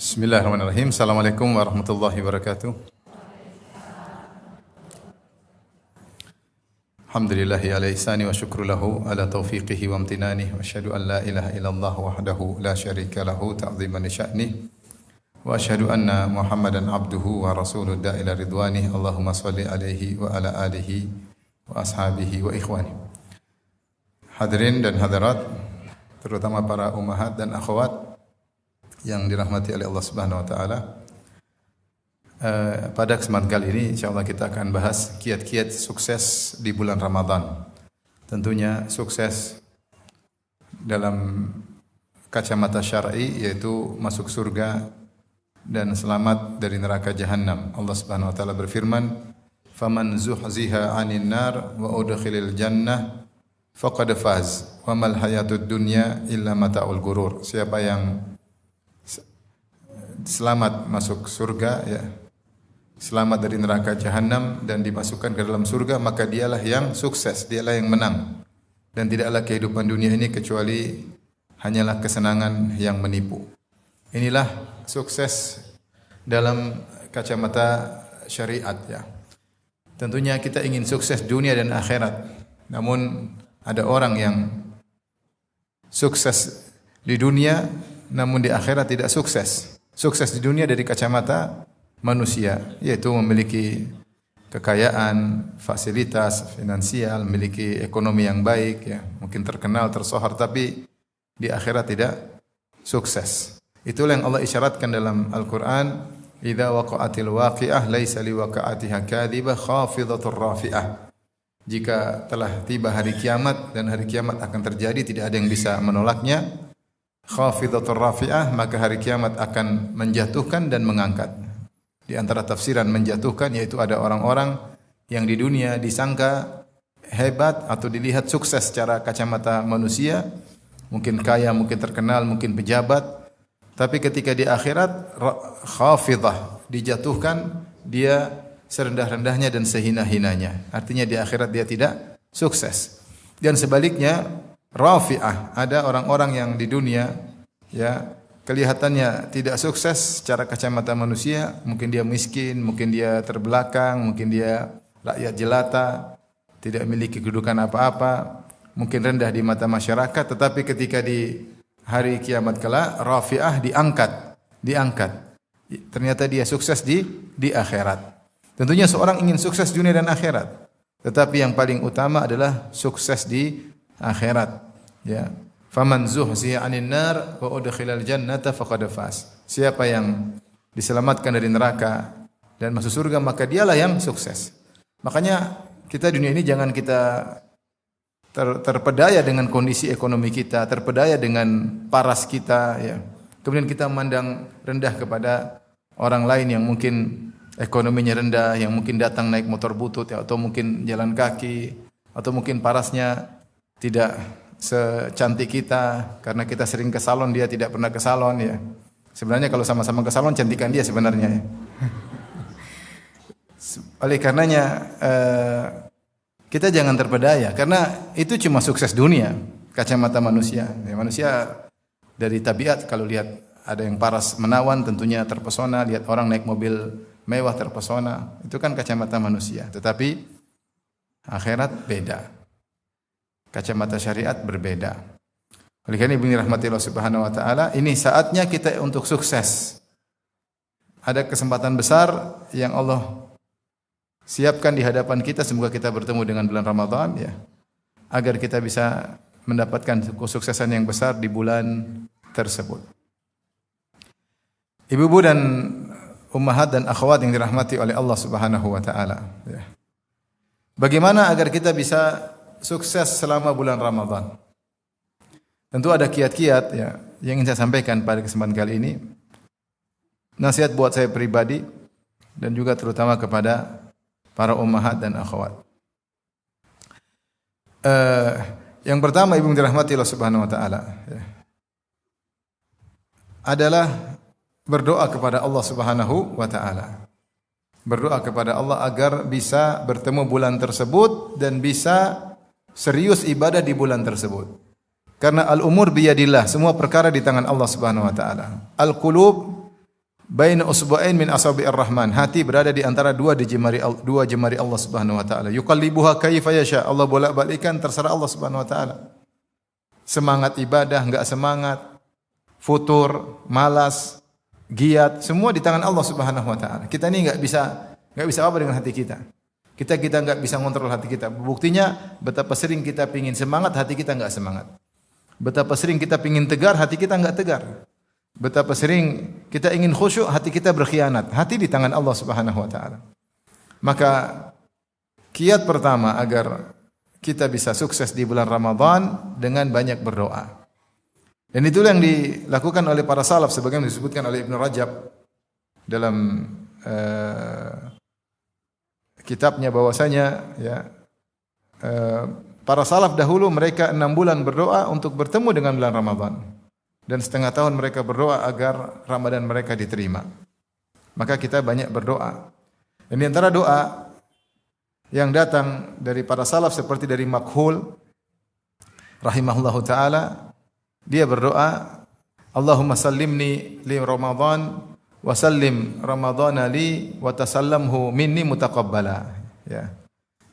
Bismillahirrahmanirrahim. Assalamualaikum warahmatullahi wabarakatuh. Alhamdulillahi ala ihsani wa syukru lahu ala taufiqihi wa amtinani wa asyhadu an la ilaha illallah wahdahu la syarika lahu ta'ziman li sya'ni wa asyhadu anna Muhammadan abduhu wa rasuluh da'ila ridwani. Allahumma shalli alaihi wa ala alihi wa ashabihi wa ikhwani. Hadirin dan hadirat, terutama para ummahat dan akhwat yang dirahmati oleh Allah Subhanahu wa taala. Pada kesempatan kali ini insyaallah kita akan bahas kiat-kiat sukses di bulan Ramadan. Tentunya sukses dalam kacamata syar'i yaitu masuk surga dan selamat dari neraka jahanam. Allah Subhanahu wa taala berfirman, "Faman zuhziha 'anil nar wa udkhilal jannah faqad faz wa mal hayatud dunya illa mata'ul ghurur." Siapa yang selamat masuk surga, ya, selamat dari neraka jahanam dan dimasukkan ke dalam surga, maka dialah yang sukses, dialah yang menang. Dan tidaklah kehidupan dunia ini kecuali hanyalah kesenangan yang menipu. Inilah sukses dalam kacamata syariat, ya. Tentunya kita ingin sukses dunia dan akhirat. Namun ada orang yang sukses di dunia namun di akhirat tidak sukses. Sukses di dunia dari kacamata manusia, yaitu memiliki kekayaan, fasilitas finansial, memiliki ekonomi yang baik, ya, mungkin terkenal, tersohor, tapi di akhirat tidak sukses. Itulah yang Allah isyaratkan dalam Al-Quran, "Idza waqa'atil waqi'ah laisa liwaqa'atiha kadhibah khafidatur rafi'ah." Jika telah tiba hari kiamat dan hari kiamat akan terjadi, tidak ada yang bisa menolaknya. Khafidatur rafi'ah, maka hari kiamat akan menjatuhkan dan mengangkat. Di antara tafsiran menjatuhkan yaitu ada orang-orang yang di dunia disangka hebat atau dilihat sukses secara kacamata manusia, mungkin kaya, mungkin terkenal, mungkin pejabat, tapi ketika di akhirat khafidah, dijatuhkan, dia serendah-rendahnya dan sehina-hinanya. Artinya di akhirat dia tidak sukses. Dan sebaliknya rafi'ah, ada orang-orang yang di dunia, ya, kelihatannya tidak sukses secara kacamata manusia, mungkin dia miskin, mungkin dia terbelakang, mungkin dia rakyat jelata, tidak memiliki kedudukan apa-apa, mungkin rendah di mata masyarakat, tetapi ketika di hari kiamat kelak rafi'ah, diangkat. Ternyata dia sukses di akhirat. Tentunya seorang ingin sukses dunia dan akhirat, tetapi yang paling utama adalah sukses di akhirat, ya. Faman zuhziha 'anil nar wa udkhilal jannata faqad faz. Siapa yang diselamatkan dari neraka dan masuk surga, maka dialah yang sukses. Makanya kita dunia ini jangan kita terpedaya dengan kondisi ekonomi kita, terpedaya dengan paras kita, ya. Kemudian kita memandang rendah kepada orang lain yang mungkin ekonominya rendah, yang mungkin datang naik motor butut, ya, atau mungkin jalan kaki, atau mungkin parasnya tidak secantik kita karena kita sering ke salon, dia tidak pernah ke salon, ya. Sebenarnya kalau sama-sama ke salon cantikan dia sebenarnya, ya. Oleh karenanya kita jangan terpedaya karena itu cuma sukses dunia kacamata manusia. Ya, manusia dari tabiat kalau lihat ada yang paras menawan tentunya terpesona, lihat orang naik mobil mewah terpesona, itu kan kacamata manusia. Tetapi akhirat beda. Kacamata syariat berbeda. Oleh karena Ibnu rahmatillah subhanahu wa ta'ala, ini saatnya kita untuk sukses. Ada kesempatan besar yang Allah siapkan di hadapan kita, semoga kita bertemu dengan bulan Ramadan, ya, agar kita bisa mendapatkan kesuksesan yang besar di bulan tersebut. Ibu-ibu dan ummahat dan akhwat yang dirahmati oleh Allah Subhanahu wa taala, ya. Bagaimana agar kita bisa sukses selama bulan Ramadan? Tentu ada kiat-kiat, ya, yang ingin saya sampaikan pada kesempatan kali ini. Nasihat buat saya pribadi dan juga terutama kepada para ummahat dan akhwat. Yang pertama, ibu dirahmati Allah Subhanahu wa taala, ya, adalah berdoa kepada Allah Subhanahu wa taala. Berdoa kepada Allah agar bisa bertemu bulan tersebut dan bisa serius ibadah di bulan tersebut. Karena al-umur biyadillah, semua perkara di tangan Allah Subhanahu wa taala. Al-qulub baina usbu'ain min asabi'ir rahman. Hati berada di antara dua jemari Allah Subhanahu wa taala. Yuqallibuha kaifa yasha. Allah bolak-balikkan terserah Allah Subhanahu wa taala. Semangat ibadah, enggak semangat, futur, malas, giat, semua di tangan Allah Subhanahu wa taala. Kita ini enggak bisa apa dengan hati kita. Kita enggak bisa ngontrol hati kita. Buktinya betapa sering kita pingin semangat, hati kita enggak semangat. Betapa sering kita pingin tegar, hati kita enggak tegar. Betapa sering kita ingin khusyuk, hati kita berkhianat. Hati di tangan Allah Subhanahu wa taala. Maka kiat pertama agar kita bisa sukses di bulan Ramadan dengan banyak berdoa. Dan itulah yang dilakukan oleh para salaf sebagaimana disebutkan oleh Ibnu Rajab dalam kitabnya bahwasanya para salaf dahulu mereka 6 bulan berdoa untuk bertemu dengan bulan Ramadan dan setengah tahun mereka berdoa agar Ramadan mereka diterima. Maka kita banyak berdoa. Dan di antara doa yang datang dari para salaf seperti dari Makhul rahimahullahu taala, dia berdoa, Allahumma sallimni li Ramadan wa sallim Ramadana li wa tasallamhu minni mutaqabbala. Ya.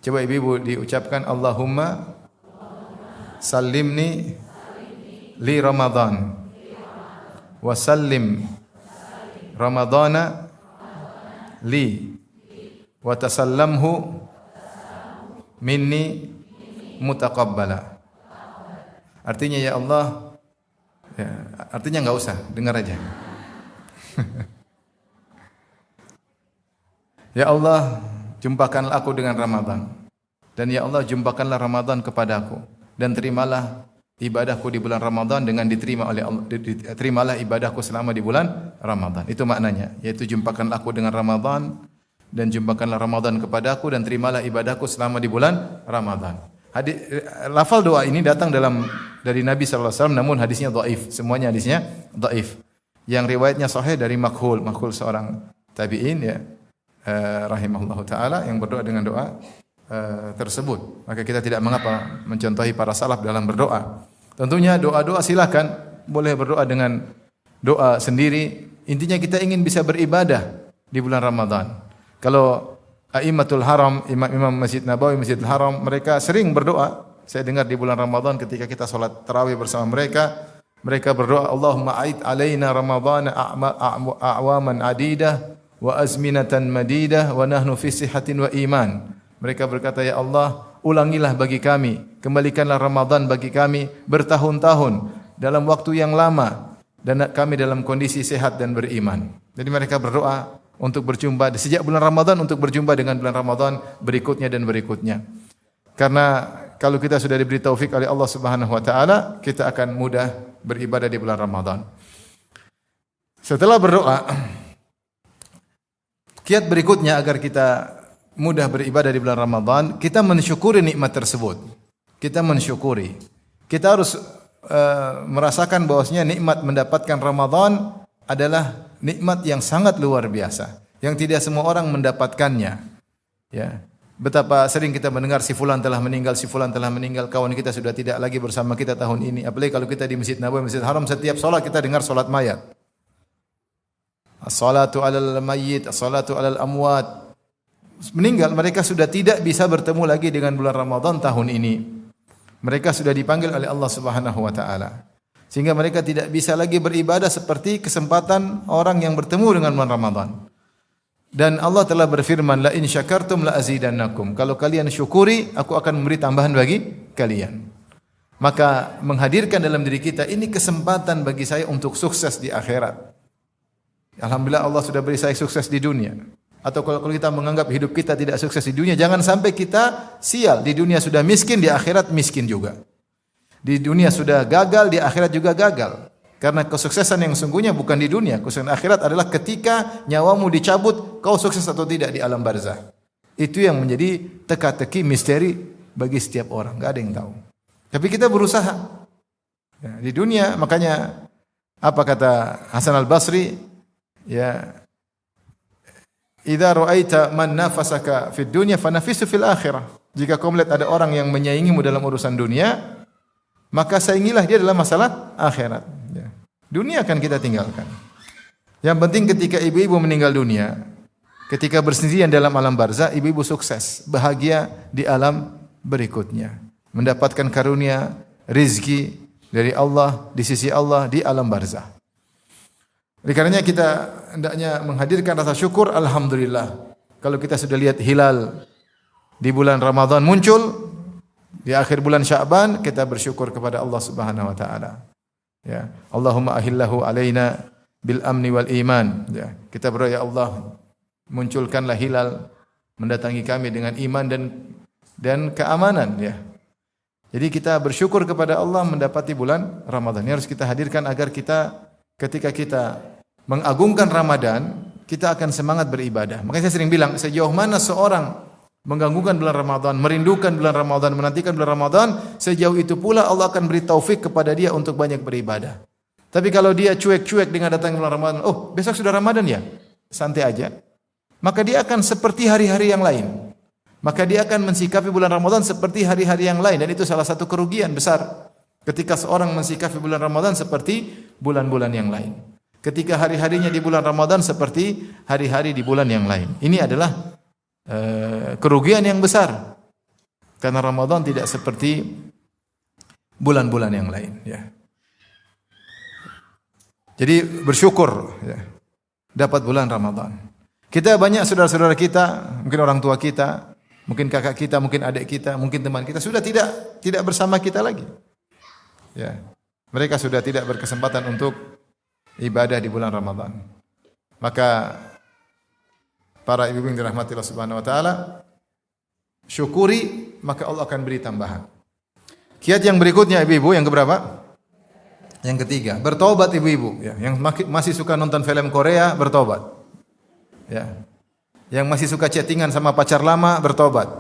Coba ibu-ibu diucapkan, Allahumma sallimni li Ramadan wa sallim Ramadana li wa tasallamhu minni mutaqabbala. Artinya ya Allah, artinya enggak usah, dengar aja. Ya Allah, jumpakanlah aku dengan Ramadan. Dan ya Allah, jumpakanlah Ramadan kepadaku dan terimalah ibadahku di bulan Ramadan dengan diterima oleh Allah. Terimalah ibadahku selama di bulan Ramadan. Itu maknanya, yaitu jumpakanlah aku dengan Ramadan dan jumpakanlah Ramadan kepadaku dan terimalah ibadahku selama di bulan Ramadan. Lafal doa ini datang dari Nabi sallallahu alaihi wasallam namun hadisnya dhaif. Semuanya hadisnya dhaif. Yang riwayatnya sahih dari Makhul seorang tabi'in rahimahullahu taala yang berdoa dengan doa tersebut. Maka kita tidak mengapa mencontohi para salaf dalam berdoa. Tentunya doa-doa silakan, boleh berdoa dengan doa sendiri. Intinya kita ingin bisa beribadah di bulan Ramadan. Kalau A'immatul Haram, imam-imam Masjid Nabawi, Masjidil Haram, mereka sering berdoa. Saya dengar di bulan Ramadan ketika kita salat tarawih bersama mereka, mereka berdoa, Allahumma a'id alaina Ramadhan a'waman adidah wa azminatan madidah wa nahnu fi sihatin wa iman. Mereka berkata, ya Allah, ulangilah bagi kami, kembalikanlah Ramadan bagi kami bertahun-tahun dalam waktu yang lama dan kami dalam kondisi sehat dan beriman. Jadi mereka berdoa untuk berjumpa sejak bulan Ramadan untuk berjumpa dengan bulan Ramadan berikutnya dan berikutnya. Karena kalau kita sudah diberi taufik oleh Allah Subhanahu wa taala, kita akan mudah beribadah di bulan Ramadan. Setelah berdoa, kiat berikutnya agar kita mudah beribadah di bulan Ramadan, kita mensyukuri nikmat tersebut. Kita mensyukuri. Kita harus merasakan bahwasanya nikmat mendapatkan Ramadan adalah nikmat yang sangat luar biasa, yang tidak semua orang mendapatkannya. Ya. Betapa sering kita mendengar si fulan telah meninggal, kawan kita sudah tidak lagi bersama kita tahun ini. Apalagi kalau kita di Masjid Nabawi, Masjid Haram, setiap salat kita dengar salat mayat. As-salatu 'alal mayyit, as-salatu 'alal amwat. Meninggal, mereka sudah tidak bisa bertemu lagi dengan bulan Ramadan tahun ini. Mereka sudah dipanggil oleh Allah Subhanahu wa taala. Sehingga mereka tidak bisa lagi beribadah seperti kesempatan orang yang bertemu dengan bulan Ramadan. Dan Allah telah berfirman, la in syakartum la azidannakum. Kalau kalian syukuri, aku akan memberi tambahan bagi kalian. Maka menghadirkan dalam diri kita, ini kesempatan bagi saya untuk sukses di akhirat. Alhamdulillah Allah sudah beri saya sukses di dunia. Atau kalau kita menganggap hidup kita tidak sukses di dunia, jangan sampai kita sial. Di dunia sudah miskin, di akhirat miskin juga. Di dunia sudah gagal, di akhirat juga gagal. Karena kesuksesan yang sungguhnya bukan di dunia. Kesuksesan akhirat adalah ketika nyawamu dicabut, kau sukses atau tidak di alam barzah. Itu yang menjadi teka-teki misteri bagi setiap orang. Enggak ada yang tahu. Tapi kita berusaha. Ya, di dunia, makanya apa kata Hasan al-Basri? Ya, idza ra'aita man nafasaka fid dunya fanafisu fil akhirah. Jika kau melihat ada orang yang menyaingimu dalam urusan dunia, maka saingilah dia dalam masalah akhirat. Ya. Dunia akan kita tinggalkan. Yang penting ketika ibu-ibu meninggal dunia, ketika bersendirian dalam alam barzah, ibu-ibu sukses, bahagia di alam berikutnya, mendapatkan karunia rizki dari Allah di sisi Allah di alam barzah. Oleh karenanya kita hendaknya menghadirkan rasa syukur. Alhamdulillah, kalau kita sudah lihat hilal di bulan Ramadan muncul, di akhir bulan Sya'ban, kita bersyukur kepada Allah Subhanahu wa taala. Ya, Allahumma ahillahu alaina bil amni wal iman. Ya, kita berdoa, ya Allah, munculkanlah hilal mendatangi kami dengan iman dan keamanan, ya. Jadi kita bersyukur kepada Allah mendapati bulan Ramadan. Ini harus kita hadirkan agar kita ketika kita mengagungkan Ramadan, kita akan semangat beribadah. Makanya saya sering bilang, sejauh mana seorang mengganggukan bulan Ramadan, merindukan bulan Ramadan, menantikan bulan Ramadan, sejauh itu pula Allah akan beri taufik kepada dia untuk banyak beribadah. Tapi kalau dia cuek-cuek dengan datang bulan Ramadan, oh besok sudah Ramadan ya, santai aja, maka dia akan seperti hari-hari yang lain. Maka dia akan mensikapi bulan Ramadan seperti hari-hari yang lain, dan itu salah satu kerugian besar ketika seorang mensikapi bulan Ramadan seperti bulan-bulan yang lain. Ketika hari-harinya di bulan Ramadan seperti hari-hari di bulan yang lain. Ini adalah kerugian yang besar. Karena Ramadan tidak seperti bulan-bulan yang lain, ya. Jadi bersyukur, ya, dapat bulan Ramadan. Kita banyak saudara-saudara kita, mungkin orang tua kita, mungkin kakak kita, mungkin adik kita, mungkin teman kita sudah tidak bersama kita lagi. Ya. Mereka sudah tidak berkesempatan untuk ibadah di bulan Ramadan. Maka para ibu yang dirahmati Allah Subhanahu wa taala, syukuri, maka Allah akan beri tambahan. Kiat yang berikutnya ibu-ibu, yang keberapa? Yang ketiga, bertobat ibu-ibu, ya. Yang masih suka nonton film Korea, bertobat. Ya. Yang masih suka chattingan sama pacar lama, bertobat.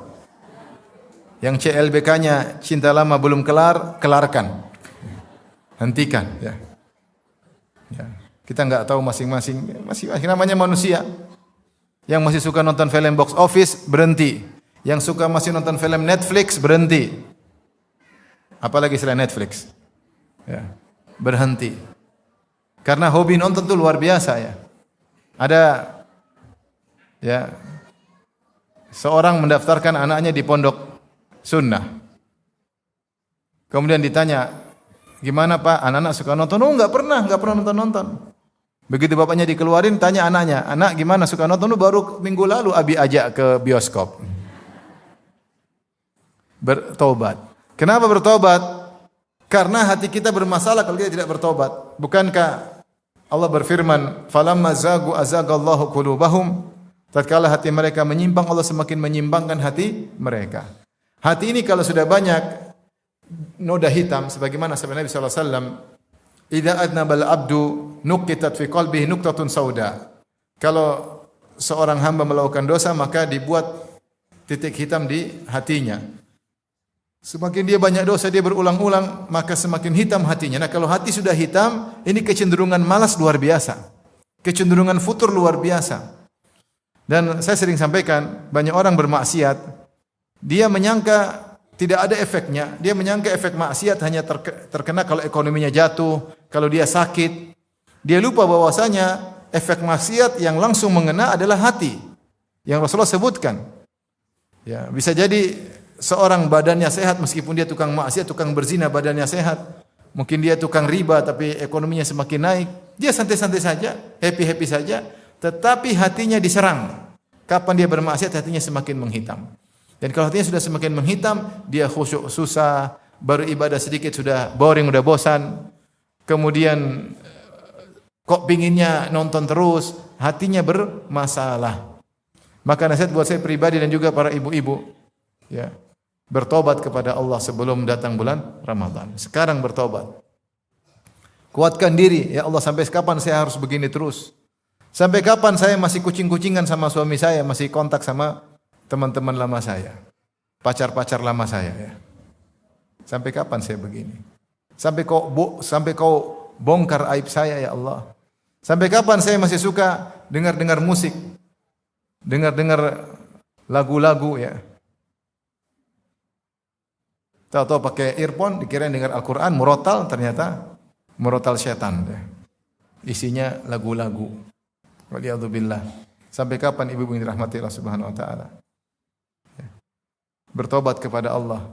Yang CLBK-nya cinta lama belum kelar, kelarkan. Hentikan, ya. Ya. Kita enggak tahu masing-masing namanya manusia. Yang masih suka nonton film box office, berhenti. Yang suka masih nonton film Netflix, berhenti. Apalagi selain Netflix. Ya. Berhenti. Karena hobi nonton itu luar biasa, ya. Ada, ya, seorang mendaftarkan anaknya di pondok sunnah. Kemudian ditanya, gimana Pak, anak-anak suka nonton? Oh, enggak pernah nonton. Begitu bapaknya dikeluarin, tanya anaknya, anak gimana suka nonton? Baru minggu lalu Abi ajak ke bioskop. Bertobat. Kenapa bertobat? Karena hati kita bermasalah kalau kita tidak bertobat. Bukankah Allah berfirman, "Falamma zagu azagallahu qulubahum." Tatkala hati mereka menyimpang, Allah semakin menyimpangkan hati mereka. Hati ini kalau sudah banyak noda hitam, sebagaimana sabda Nabi sallallahu alaihi wasallam, "Idza adnabal abdu nuqitat fi qalbihi nuqtatun sauda." Kalau seorang hamba melakukan dosa, maka dibuat titik hitam di hatinya. Semakin dia banyak dosa, dia berulang-ulang, maka semakin hitam hatinya. Nah, kalau hati sudah hitam, ini kecenderungan malas luar biasa. Kecenderungan futur luar biasa. Dan saya sering sampaikan, banyak orang bermaksiat, dia menyangka tidak ada efeknya. Dia menyangka efek maksiat hanya terkena kalau ekonominya jatuh, kalau dia sakit. Dia lupa bahwasanya efek maksiat yang langsung mengena adalah hati. Yang Rasulullah sebutkan. Ya, bisa jadi seorang badannya sehat meskipun dia tukang maksiat, tukang berzina, badannya sehat. Mungkin dia tukang riba tapi ekonominya semakin naik. Dia santai-santai saja, happy-happy saja, tetapi hatinya diserang. Kapan dia bermaksiat, hatinya semakin menghitam. Dan kalau hatinya sudah semakin menghitam, dia khusyuk susah, baru ibadah sedikit sudah boring, sudah bosan. Kemudian kok pinginnya nonton terus, hatinya bermasalah. Maka nasihat buat saya pribadi dan juga para ibu-ibu, ya, bertobat kepada Allah sebelum datang bulan Ramadan. Sekarang bertobat. Kuatkan diri, ya Allah, sampai kapan saya harus begini terus? Sampai kapan saya masih kucing-kucingan sama suami saya, masih kontak sama teman-teman lama saya, pacar-pacar lama saya, ya. Sampai kapan saya begini? Sampai kau bongkar aib saya, ya Allah. Sampai kapan saya masih suka dengar-dengar musik, dengar-dengar lagu-lagu, ya. Tahu-tahu pakai earphone, dikirain dengar Al-Quran, murotal, ternyata murotal setan. Ya. isinya lagu-lagu. Waliyadzubillah. Sampai kapan ibu-ibu yang dirahmati Allah Subhanahu wa taala? Bertobat kepada Allah.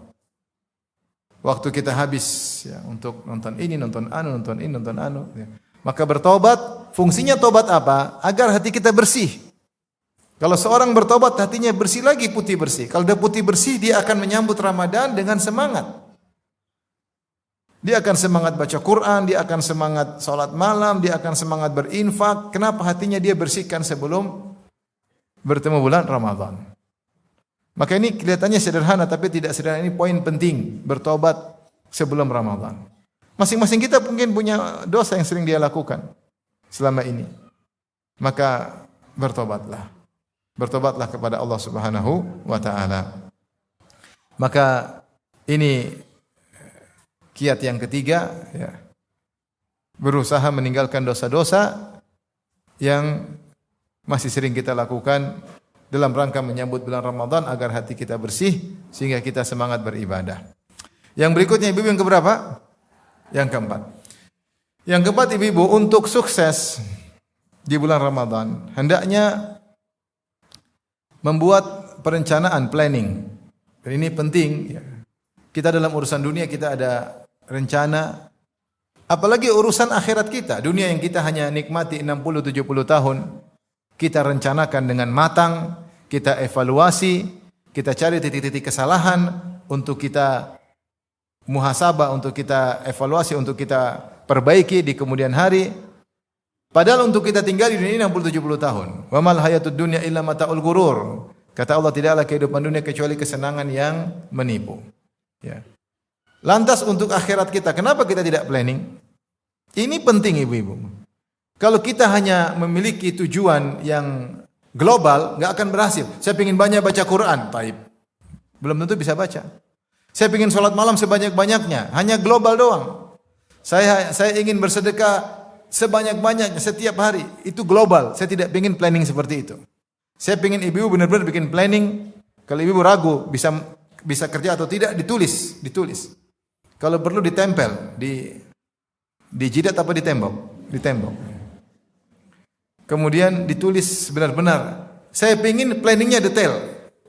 Waktu kita habis ya untuk nonton ini, nonton anu, nonton ini, nonton anu ya. Maka bertobat, fungsinya tobat apa? Agar hati kita bersih. Kalau seorang bertobat hatinya bersih lagi, putih bersih. Kalau dia putih bersih, dia akan menyambut Ramadan dengan semangat. Dia akan semangat baca Quran, dia akan semangat salat malam, dia akan semangat berinfak. Kenapa? Hatinya dia bersihkan sebelum bertemu bulan Ramadan. Maka ini kelihatannya sederhana, tapi tidak sederhana. Ini poin penting, bertobat sebelum Ramadan. Masing-masing kita mungkin punya dosa yang sering dia lakukan selama ini. Maka bertobatlah. Bertobatlah kepada Allah Subhanahu wa taala. Maka ini kiat yang ketiga ya. Berusaha meninggalkan dosa-dosa yang masih sering kita lakukan dalam rangka menyambut bulan Ramadan agar hati kita bersih sehingga kita semangat beribadah. Yang berikutnya ibu yang keberapa? Yang keempat. Yang keempat ibu-ibu, untuk sukses di bulan Ramadan hendaknya membuat perencanaan, planning. Dan ini penting ya. Kita dalam urusan dunia kita ada rencana, apalagi urusan akhirat kita. Dunia yang kita hanya nikmati 60-70 tahun, kita rencanakan dengan matang, kita evaluasi, kita cari titik-titik kesalahan untuk kita muhasabah, untuk kita evaluasi, untuk kita perbaiki di kemudian hari. Padahal untuk kita tinggal di dunia 60-70 tahun. Wa mal hayatud dunya illa mata'ul ghurur. Kata Allah, tidaklah kehidupan dunia kecuali kesenangan yang menipu. Ya. Lantas untuk akhirat kita, kenapa kita tidak planning? Ini penting ibu-ibu. Kalau kita hanya memiliki tujuan yang global, nggak akan berhasil. Saya ingin banyak baca Quran, taib. Belum tentu bisa baca. Saya ingin sholat malam sebanyak-banyaknya, hanya global doang. Saya ingin bersedekah sebanyak-banyaknya setiap hari, itu global. Saya tidak ingin planning seperti itu. Saya ingin ibu benar-benar bikin planning. Kalau ibu ragu bisa kerja atau tidak, ditulis. Kalau perlu ditempel di jidat apa di tembok? Di tembok. Kemudian ditulis benar-benar. Saya ingin planningnya detail.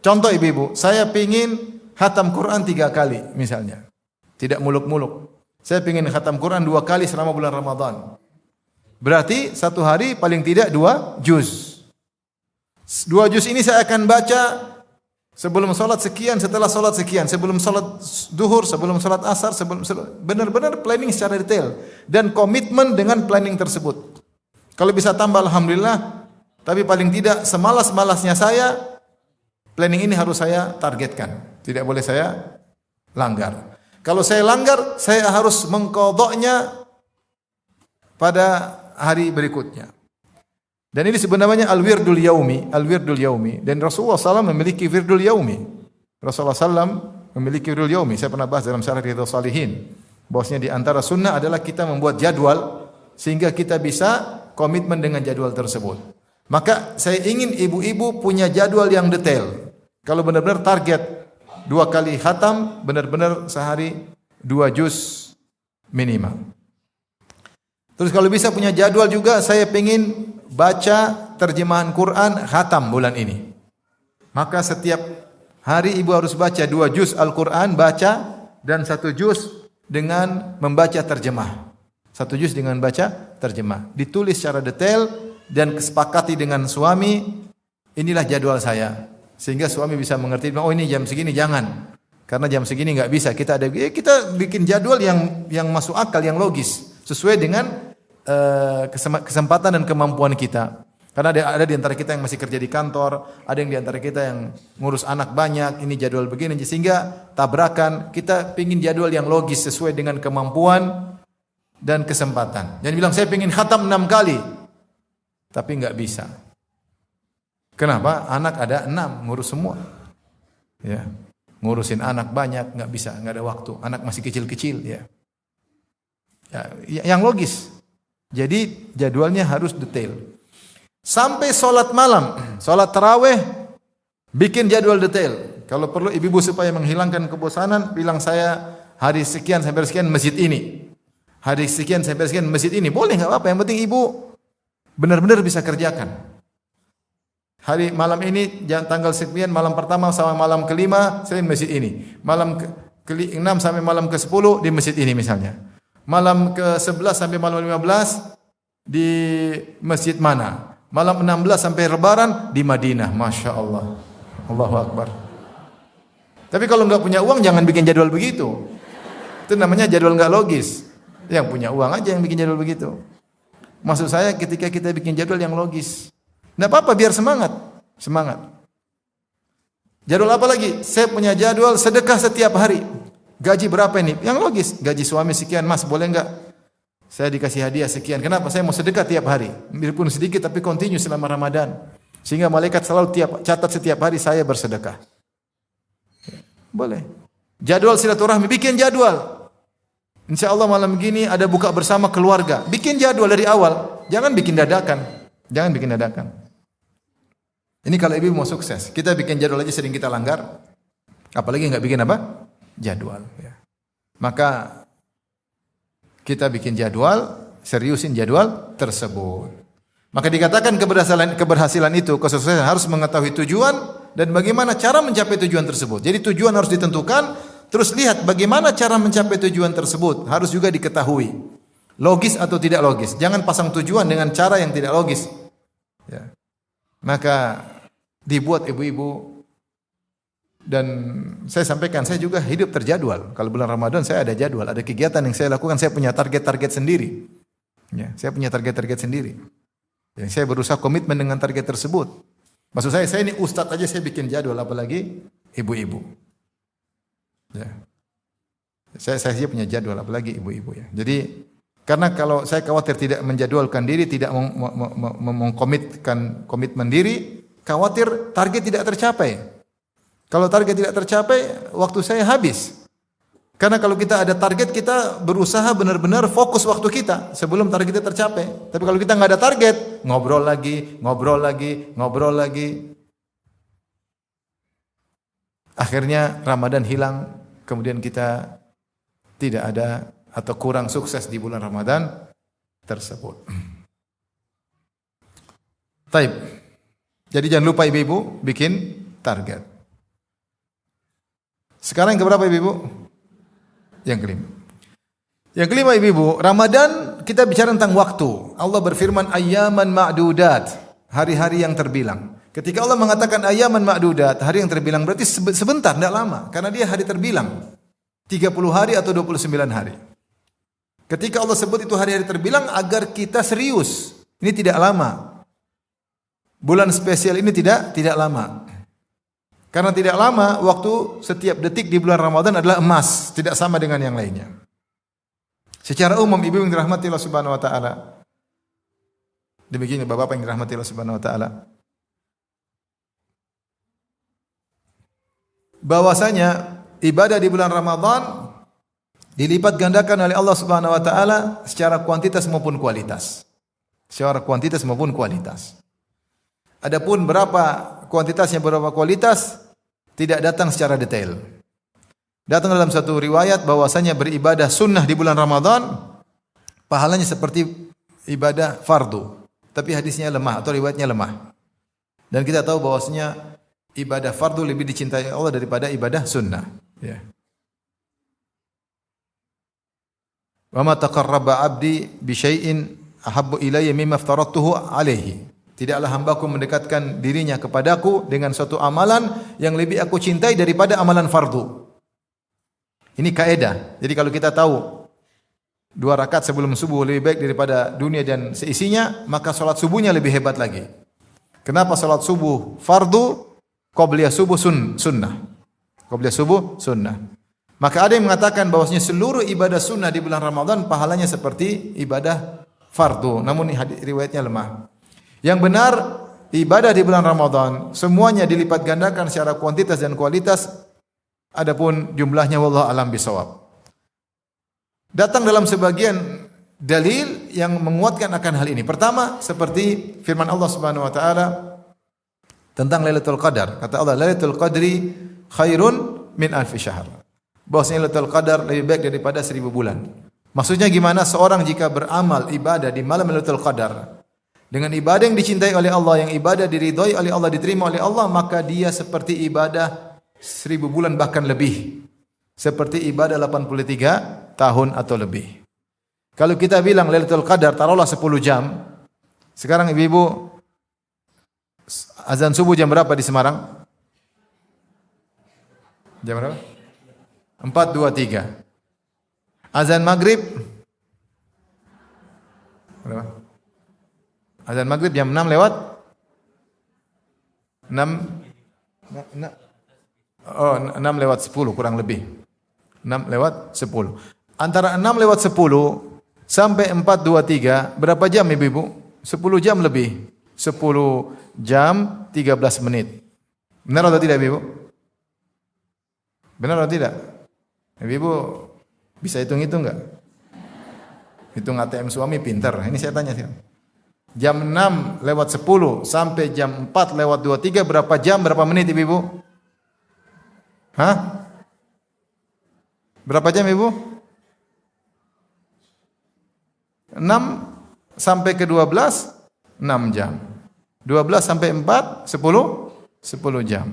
Contoh ibu-ibu, saya ingin khatam Quran 3 kali misalnya. Tidak muluk-muluk. Saya ingin khatam Quran 2 kali selama bulan Ramadan. Berarti satu hari paling tidak 2 juz. 2 juz ini saya akan baca sebelum salat sekian, setelah salat sekian, sebelum salat duhur, sebelum salat asar, benar-benar planning secara detail dan komitmen dengan planning tersebut. Kalau bisa tambah alhamdulillah, tapi paling tidak semalas-malasnya saya planning ini harus saya targetkan. Tidak boleh saya langgar. Kalau saya langgar, saya harus mengqadha'nya pada hari berikutnya. Dan ini sebenarnya al-wirdul yaumi, dan Rasulullah SAW memiliki wirdul yaumi. Rasulullah SAW memiliki wirdul yaumi. Saya pernah bahas dalam Syarah Riyadhus Shalihin bahwasanya di antara sunnah adalah kita membuat jadwal sehingga kita bisa komitmen dengan jadwal tersebut. Maka saya ingin ibu-ibu punya jadwal yang detail. Kalau benar-benar target 2 kali khatam, benar-benar sehari 2 juz minimal. Terus kalau bisa punya jadwal juga, saya ingin baca terjemahan Quran khatam bulan ini. Maka setiap hari ibu harus baca 2 juz Al-Quran, baca, dan 1 juz dengan membaca terjemah. 1 juz dengan baca terjemah. Ditulis secara detail dan kesepakati dengan suami, inilah jadwal saya. Sehingga suami bisa mengerti, oh ini jam segini jangan. Karena jam segini enggak bisa. Kita bikin jadwal yang masuk akal, yang logis, sesuai dengan kesempatan dan kemampuan kita. Karena ada di antara kita yang masih kerja di kantor, ada yang di antara kita yang ngurus anak banyak, ini jadwal begini, sehingga tabrakan. Kita pingin jadwal yang logis sesuai dengan kemampuan dan kesempatan. Jangan bilang saya pingin khatam 6 kali, tapi enggak bisa. Kenapa? Anak ada 6, ngurus semua. Ya, ngurusin anak banyak, enggak bisa, enggak ada waktu. Anak masih kecil-kecil, ya. Yang logis. Jadi jadwalnya harus detail. Sampai sholat malam, sholat taraweh, bikin jadwal detail. Kalau perlu ibu-ibu supaya menghilangkan kebosanan, bilang saya hari sekian sampai sekian masjid ini. Hari sekian sampai sekian masjid ini, boleh enggak apa-apa, yang penting ibu benar-benar bisa kerjakan. Hari malam ini tanggal sekian, malam pertama sampai malam kelima saya di masjid ini. Malam ke-6 sampai malam ke-10 di masjid ini misalnya. Malam ke-11 sampai malam 15 di masjid mana? Malam 16 sampai lebaran di Madinah. Masya Allah. Allahu Akbar. Tapi kalau enggak punya uang jangan bikin jadwal begitu. Itu namanya jadwal enggak logis. Yang punya uang aja yang bikin jadwal begitu. Maksud saya ketika kita bikin jadwal yang logis. Enggak apa-apa, biar semangat. Semangat. Jadwal apa lagi? Saya punya jadwal sedekah setiap hari. Gaji berapa ini? Yang logis. Gaji suami sekian, Mas, boleh enggak? Saya dikasih hadiah sekian. Kenapa? Saya mau sedekah tiap hari. Biarpun sedikit tapi continue selama Ramadan. Sehingga malaikat selalu catat setiap hari saya bersedekah. Boleh. Jadwal silaturahmi, bikin jadwal. Insya Allah malam gini ada buka bersama keluarga. Bikin jadwal dari awal. Jangan bikin dadakan. Jangan bikin dadakan. Ini kalau ibu mau sukses, kita bikin jadwal aja sering kita langgar, apalagi nggak bikin apa? Jadwal. Ya. Maka kita bikin jadwal, seriusin jadwal tersebut. Maka dikatakan keberhasilan itu, kesuksesan harus mengetahui tujuan dan bagaimana cara mencapai tujuan tersebut. Jadi tujuan harus ditentukan, terus lihat bagaimana cara mencapai tujuan tersebut harus juga diketahui. Logis atau tidak logis. Jangan pasang tujuan dengan cara yang tidak logis. Ya. Maka dibuat ibu-ibu, dan saya sampaikan, saya juga hidup terjadwal. Kalau bulan Ramadan saya ada jadwal, ada kegiatan yang saya lakukan, saya punya target-target sendiri. Ya, saya punya target-target sendiri. Yang saya berusaha komitmen dengan target tersebut. Maksud saya ini ustadz aja saya bikin jadwal, apalagi ibu-ibu. Ya. Saya punya jadwal, apalagi ibu-ibu ya. Jadi karena kalau saya khawatir tidak menjadwalkan diri, tidak mengkomitkan komitmen diri, khawatir target tidak tercapai. Kalau target tidak tercapai, waktu saya habis. Karena kalau kita ada target, kita berusaha benar-benar fokus waktu kita sebelum target kita tercapai. Tapi kalau kita nggak ada target, ngobrol lagi. Akhirnya Ramadan hilang, kemudian kita tidak ada atau kurang sukses di bulan Ramadan tersebut. Taib. Jadi jangan lupa ibu-ibu bikin target. Sekarang yang keberapa ibu-ibu? Yang kelima. Yang kelima ibu-ibu, Ramadan kita bicara tentang waktu. Allah berfirman ayyaman ma'dudat, hari-hari yang terbilang. Ketika Allah mengatakan ayyaman ma'dudat, hari yang terbilang berarti sebentar, tidak lama, karena dia hari terbilang. 30 hari atau 29 hari. Ketika Allah sebut itu hari-hari terbilang agar kita serius. Ini tidak lama. Bulan spesial ini tidak lama. Karena tidak lama, waktu setiap detik di bulan Ramadan adalah emas, tidak sama dengan yang lainnya. Secara umum ibu yang dirahmati Allah Subhanahu wa taala. Demikian Bapak yang dirahmati Allah Subhanahu wa taala. Bahwasanya ibadah di bulan Ramadan dilipat gandakan oleh Allah Subhanahu wa taala secara kuantitas maupun kualitas. Secara kuantitas maupun kualitas. Adapun berapa kuantitasnya, berapa kualitas tidak datang secara detail. Datang dalam satu riwayat bahwasanya beribadah sunnah di bulan Ramadan pahalanya seperti ibadah fardu, tapi hadisnya lemah atau riwayatnya lemah. Dan kita tahu bahwasanya ibadah fardu lebih dicintai Allah daripada ibadah sunnah. Ya. Wa ma taqarraba 'abdi bi syai'in ahabbu ilayya mimma aftaradtuhu 'alaihi. Tidaklah hambaku mendekatkan dirinya kepadaku dengan suatu amalan yang lebih aku cintai daripada amalan fardu. Ini kaidah. Jadi kalau kita tahu 2 rakaat sebelum subuh lebih baik daripada dunia dan seisinya, maka salat subuhnya lebih hebat lagi. Kenapa salat subuh fardu, qabliyah subuh sunnah? Qabliyah subuh sunnah. Maka ada yang mengatakan bahwasanya seluruh ibadah sunnah di bulan Ramadan pahalanya seperti ibadah fardu. Namun riwayatnya lemah. Yang benar, ibadah di bulan Ramadan semuanya dilipat gandakan secara kuantitas dan kualitas. Adapun jumlahnya wallahu alam bisawab. Datang dalam sebagian dalil yang menguatkan akan hal ini. Pertama, seperti firman Allah Subhanahu wa taala tentang Lailatul Qadar. Kata Allah, Lailatul Qadri khairun min alfi syahr. Bahwasanya Lailatul Qadar lebih baik daripada 1000 bulan. Maksudnya gimana? Seorang jika beramal ibadah di malam Lailatul Qadar dengan ibadah yang dicintai oleh Allah, yang ibadah diridhoi oleh Allah, diterima oleh Allah, maka dia seperti ibadah 1000 bulan bahkan lebih. Seperti ibadah 83 tahun atau lebih. Kalau kita bilang Lailatul Qadar taruhlah 10 jam. Sekarang ibu-ibu azan subuh jam berapa di Semarang? Jam berapa? 4.23. Azan maghrib berapa? Azan maghrib jam 6 lewat 6 lewat 10 kurang lebih. 6 lewat 10. Antara 6 lewat 10 sampai 4.23 berapa jam ibu-ibu? 10 jam lebih. 10 jam 13 menit. Benar atau tidak ibu? Benar atau tidak? Ibu bisa hitung-hitung enggak? Hitung ATM suami pintar. Ini saya tanya sih. Jam 6 lewat 10 sampai jam 4 lewat 23 berapa jam, berapa menit ibu-ibu? Hah? Berapa jam ibu? 6 sampai ke 12 6 jam. 12 sampai 4 10 jam.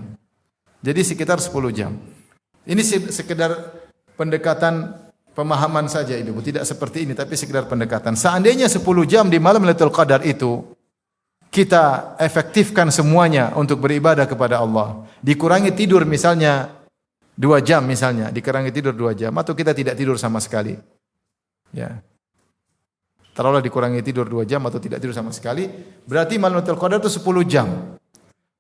Jadi sekitar 10 jam. Ini sekedar pendekatan pemahaman saja ibu, tidak seperti ini tapi sekedar pendekatan. Seandainya 10 jam di malam Lailatul Qadar itu kita efektifkan semuanya untuk beribadah kepada Allah. Dikurangi tidur misalnya 2 jam misalnya, dikurangi tidur 2 jam atau kita tidak tidur sama sekali. Ya. Taruhlah dikurangi tidur 2 jam atau tidak tidur sama sekali, berarti malam Lailatul Qadar itu 10 jam.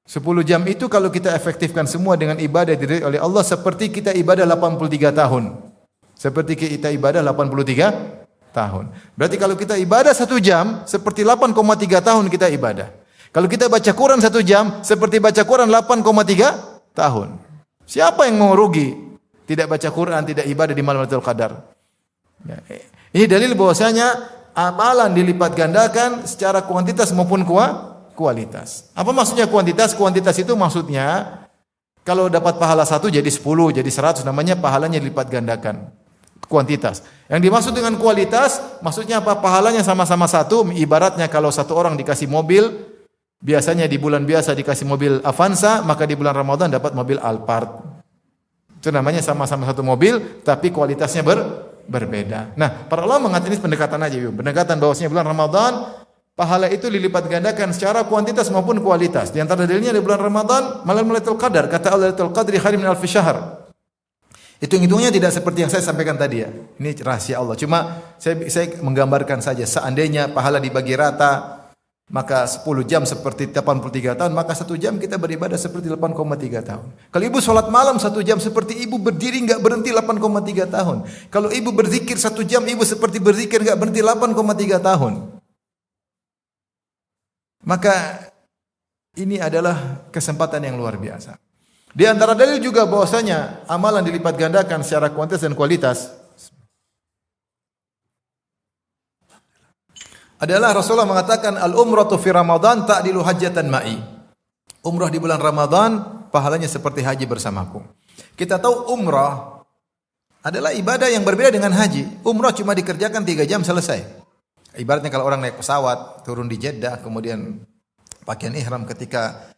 10 jam itu kalau kita efektifkan semua dengan ibadah diridhoi oleh Allah seperti kita ibadah 83 tahun. Seperti kita ibadah 83 tahun. Berarti kalau kita ibadah 1 jam, seperti 8,3 tahun kita ibadah. Kalau kita baca Quran 1 jam, seperti baca Quran 8,3 tahun. Siapa yang mau rugi? Tidak baca Quran, tidak ibadah di malam Lailatul Qadar. Ya. Ini dalil bahwasanya amalan dilipat gandakan secara kuantitas maupun kualitas. Apa maksudnya kuantitas? Kuantitas itu maksudnya kalau dapat pahala 1 jadi 10, jadi 100, namanya pahalanya dilipat gandakan. Kuantitas. Yang dimaksud dengan kualitas, maksudnya apa? Pahalanya sama-sama 1, ibaratnya kalau 1 orang dikasih mobil, biasanya di bulan biasa dikasih mobil Avanza, maka di bulan Ramadan dapat mobil Alphard. Itu namanya sama-sama 1 mobil, tapi kualitasnya berbeda. Nah, para ulama mengatakan ini pendekatan aja, pendekatan bahwasanya bulan Ramadan pahala itu dilipat gandakan secara kuantitas maupun kualitas. Di antara dalilnya di bulan Ramadan malam Lailatul Qadar, kata Allah Lailatul Qadri khairum min alfi syahr. Hitung-hitungnya tidak seperti yang saya sampaikan tadi ya. Ini rahasia Allah. Cuma saya menggambarkan saja seandainya pahala dibagi rata maka 10 jam seperti 83 tahun, maka 1 jam kita beribadah seperti 8,3 tahun. Kalau ibu sholat malam 1 jam seperti ibu berdiri enggak berhenti 8,3 tahun. Kalau ibu berzikir 1 jam, ibu seperti berzikir enggak berhenti 8,3 tahun. Maka ini adalah kesempatan yang luar biasa. Di antara dalil juga bahwasanya amalan dilipat gandakan secara kuantitas dan kualitas adalah Rasulullah mengatakan al-umratu fi Ramadan ta'dilu hajjatan ma'i. Umrah di bulan Ramadan pahalanya seperti haji bersamaku. Kita tahu umrah adalah ibadah yang berbeda dengan haji. Umrah cuma dikerjakan 3 jam selesai. Ibaratnya kalau orang naik pesawat turun di Jeddah kemudian pakaian ihram ketika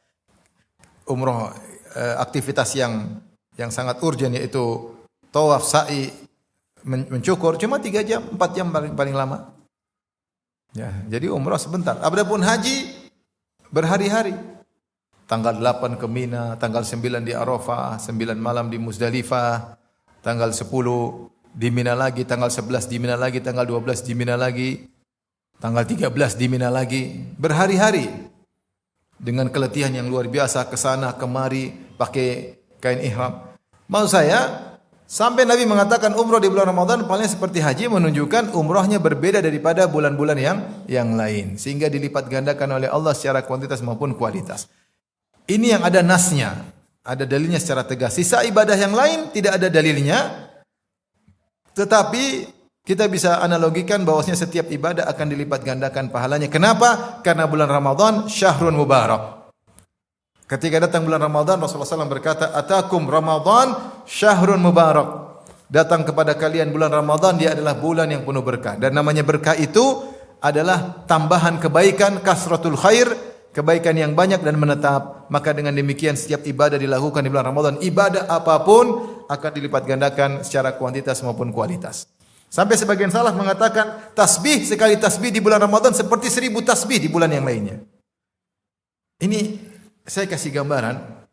umrah, aktivitas yang sangat urgent yaitu tawaf, sa'i, mencukur cuma 3 jam, 4 jam paling lama. Ya, jadi umrah sebentar. Adapun haji berhari-hari. Tanggal 8 ke Mina, tanggal 9 di Arafah, 9 malam di Muzdalifah, tanggal 10 di Mina lagi, tanggal 11 di Mina lagi, tanggal 12 di Mina lagi, tanggal 13 di Mina lagi. Berhari-hari. Dengan keletihan yang luar biasa, ke sana kemari pakai kain ihram. Maksud saya, sampai Nabi mengatakan umrah di bulan Ramadan paling seperti haji, menunjukkan umrahnya berbeda daripada bulan-bulan yang lain, sehingga dilipat gandakan oleh Allah secara kuantitas maupun kualitas. Ini yang ada nasnya, ada dalilnya secara tegas. Sisa ibadah yang lain tidak ada dalilnya, tetapi kita bisa analogikan bahwasanya setiap ibadah akan dilipat gandakan pahalanya. Kenapa? Karena bulan Ramadan syahrun mubarak. Ketika datang bulan Ramadan, Rasulullah SAW berkata, "Atakum Ramadan syahrun mubarak." datang kepada kalian bulan Ramadan, dia adalah bulan yang penuh berkah. Dan namanya berkah itu adalah tambahan kebaikan, kasratul khair, kebaikan yang banyak dan menetap. Maka dengan demikian setiap ibadah dilakukan di bulan Ramadan, ibadah apapun akan dilipat gandakan secara kuantitas maupun kualitas. Sampai sebagian salaf mengatakan tasbih, sekali tasbih di bulan Ramadan seperti 1000 tasbih di bulan yang lainnya. Ini saya kasih gambaran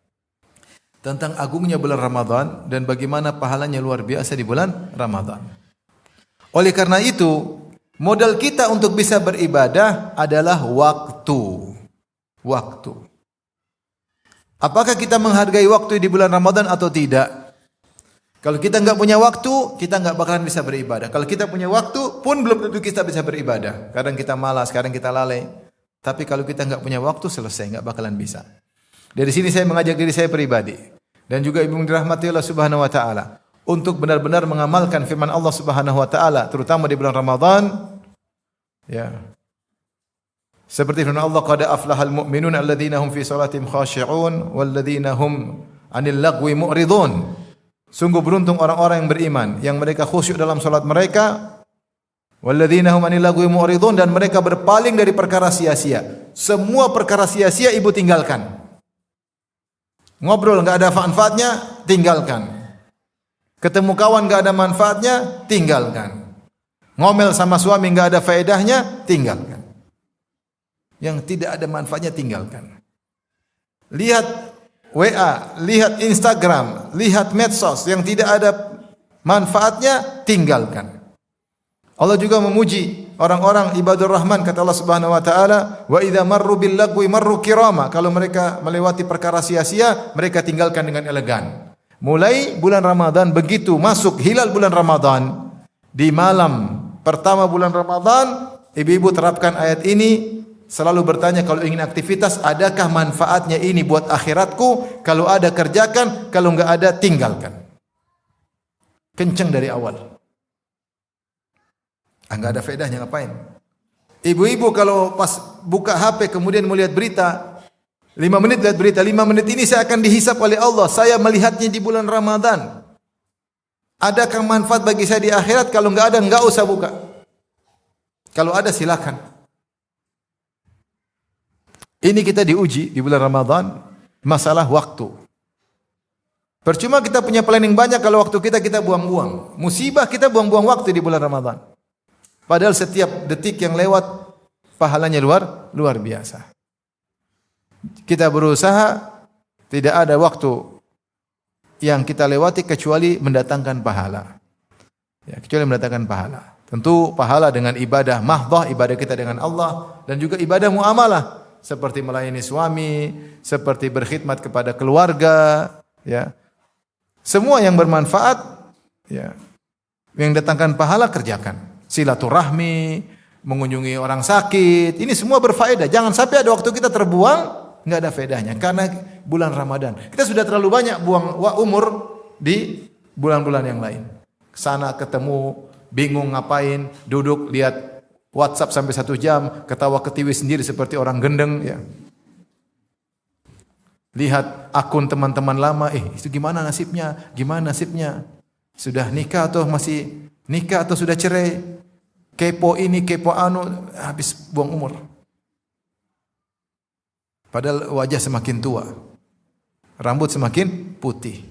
tentang agungnya bulan Ramadan dan bagaimana pahalanya luar biasa di bulan Ramadan. Oleh karena itu, modal kita untuk bisa beribadah adalah waktu. Waktu. Apakah kita menghargai waktu di bulan Ramadan atau tidak? Kalau kita enggak punya waktu, kita enggak bakalan bisa beribadah. Kalau kita punya waktu, pun belum tentu kita bisa beribadah. Kadang kita malas, kadang kita lalai. Tapi kalau kita enggak punya waktu, selesai, enggak bakalan bisa. Dari sini saya mengajak diri saya pribadi dan juga ibu dirahmati Allah Subhanahu wa taala untuk benar-benar mengamalkan firman Allah Subhanahu wa taala terutama di bulan Ramadan. Ya. Seperti firman Allah, qad aflahal mu'minun alladzina hum fi salatihim khashi'un walladzina hum 'anil lagwi mu'ridun. Sungguh beruntung orang-orang yang beriman yang mereka khusyuk dalam salat mereka, walladzina hum 'anil lagwi mu'ridun, dan mereka berpaling dari perkara sia-sia. Semua perkara sia-sia ibu tinggalkan. Ngobrol enggak ada manfaatnya, tinggalkan. Ketemu kawan enggak ada manfaatnya, tinggalkan. Ngomel sama suami enggak ada faedahnya, tinggalkan. Yang tidak ada manfaatnya, tinggalkan. Lihat WA, lihat Instagram, lihat medsos yang tidak ada manfaatnya, tinggalkan. Allah juga memuji orang-orang ibadur rahman, kata Allah Subhanahu wa taala, wa idza marru bil lagwi marru kirama. Kalau mereka melewati perkara sia-sia, mereka tinggalkan dengan elegan. Mulai bulan Ramadan, begitu masuk hilal bulan Ramadan, di malam pertama bulan Ramadan, ibu-ibu terapkan ayat ini, selalu bertanya kalau ingin aktivitas, adakah manfaatnya ini buat akhiratku? Kalau ada, kerjakan, kalau enggak ada, tinggalkan. Kenceng dari awal. Enggak ada faedahnya, ngapain? Ibu-ibu kalau pas buka HP kemudian melihat berita, 5 menit lihat berita, 5 menit ini saya akan dihisap oleh Allah, saya melihatnya di bulan Ramadan. Adakah manfaat bagi saya di akhirat? Kalau enggak ada, enggak usah buka. Kalau ada, silakan. Ini kita diuji di bulan Ramadan, masalah waktu. Percuma kita punya planning banyak kalau waktu kita buang-buang. Musibah kita buang-buang waktu di bulan Ramadan. Padahal setiap detik yang lewat pahalanya luar biasa. Kita berusaha, tidak ada waktu yang kita lewati kecuali mendatangkan pahala. Ya, kecuali mendatangkan pahala. Tentu pahala dengan ibadah mahdhah, ibadah kita dengan Allah, dan juga ibadah muamalah seperti melayani suami, seperti berkhidmat kepada keluarga, ya. Semua yang bermanfaat, ya, yang datangkan pahala kerjakan. Silaturahmi, mengunjungi orang sakit, ini semua berfaedah. Jangan sampai ada waktu kita terbuang, enggak ada faedahnya karena bulan Ramadan. Kita sudah terlalu banyak buang umur di bulan-bulan yang lain. Kesana ketemu, bingung ngapain, duduk lihat WhatsApp sampai 1 jam, ketawa ketiwi sendiri seperti orang gendeng, ya. Lihat akun teman-teman lama, itu gimana nasibnya? Gimana nasibnya? Sudah nikah atau masih nikah atau sudah cerai? Kepo ini, kepo anu, habis buang umur. Padahal wajah semakin tua, rambut semakin putih,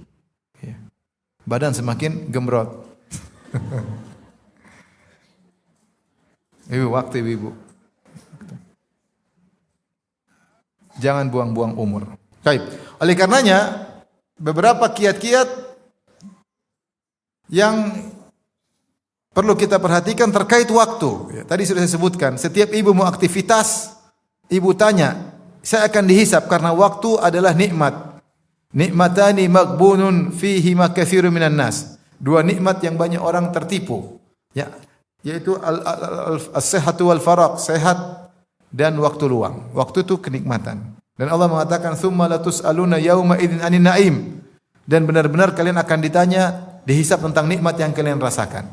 ya. Badan semakin gembrot. Waktu ibu. Jangan buang-buang umur. Baik. Oleh karenanya, beberapa kiat-kiat yang perlu kita perhatikan terkait waktu. Ya, tadi sudah saya sebutkan, setiap ibu mau aktivitas, ibu tanya, saya akan dihisap karena waktu adalah nikmat. Nikmatani maghbunun fihi ma katsirun minan nas. 2 nikmat yang banyak orang tertipu. Ya, yaitu as-sihhatu wal faragh, sehat dan waktu luang. Waktu itu kenikmatan. Dan Allah mengatakan tsumma latus'aluna yauma idzin 'anin na'im. Dan benar-benar kalian akan ditanya, dihisap tentang nikmat yang kalian rasakan.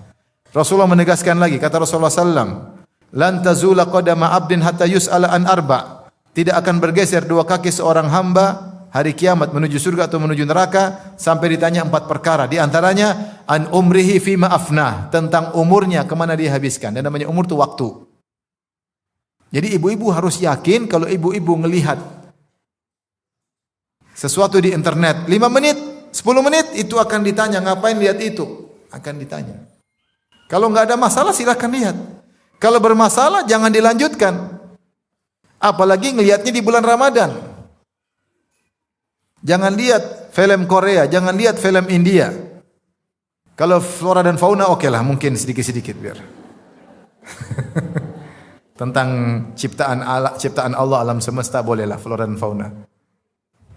Rasulullah menegaskan lagi, kata Rasulullah sallam, lan tazula qadama 'abdin hatta yus'ala an arba'. Tidak akan bergeser 2 kaki seorang hamba hari kiamat menuju surga atau menuju neraka sampai ditanya 4 perkara. Di antaranya an umrihi fima afnah, tentang umurnya kemana dia habiskan. Dan namanya umur itu waktu. Jadi ibu-ibu harus yakin kalau ibu-ibu ngelihat sesuatu di internet 5 menit, 10 menit itu akan ditanya, ngapain lihat itu? Akan ditanya. Kalau enggak ada masalah silakan lihat. Kalau bermasalah jangan dilanjutkan. Apalagi ngelihatnya di bulan Ramadan. Jangan lihat film Korea, jangan lihat film India. Kalau flora dan fauna oke lah, mungkin sedikit-sedikit biar. Tentang ciptaan Allah alam semesta bolehlah flora dan fauna.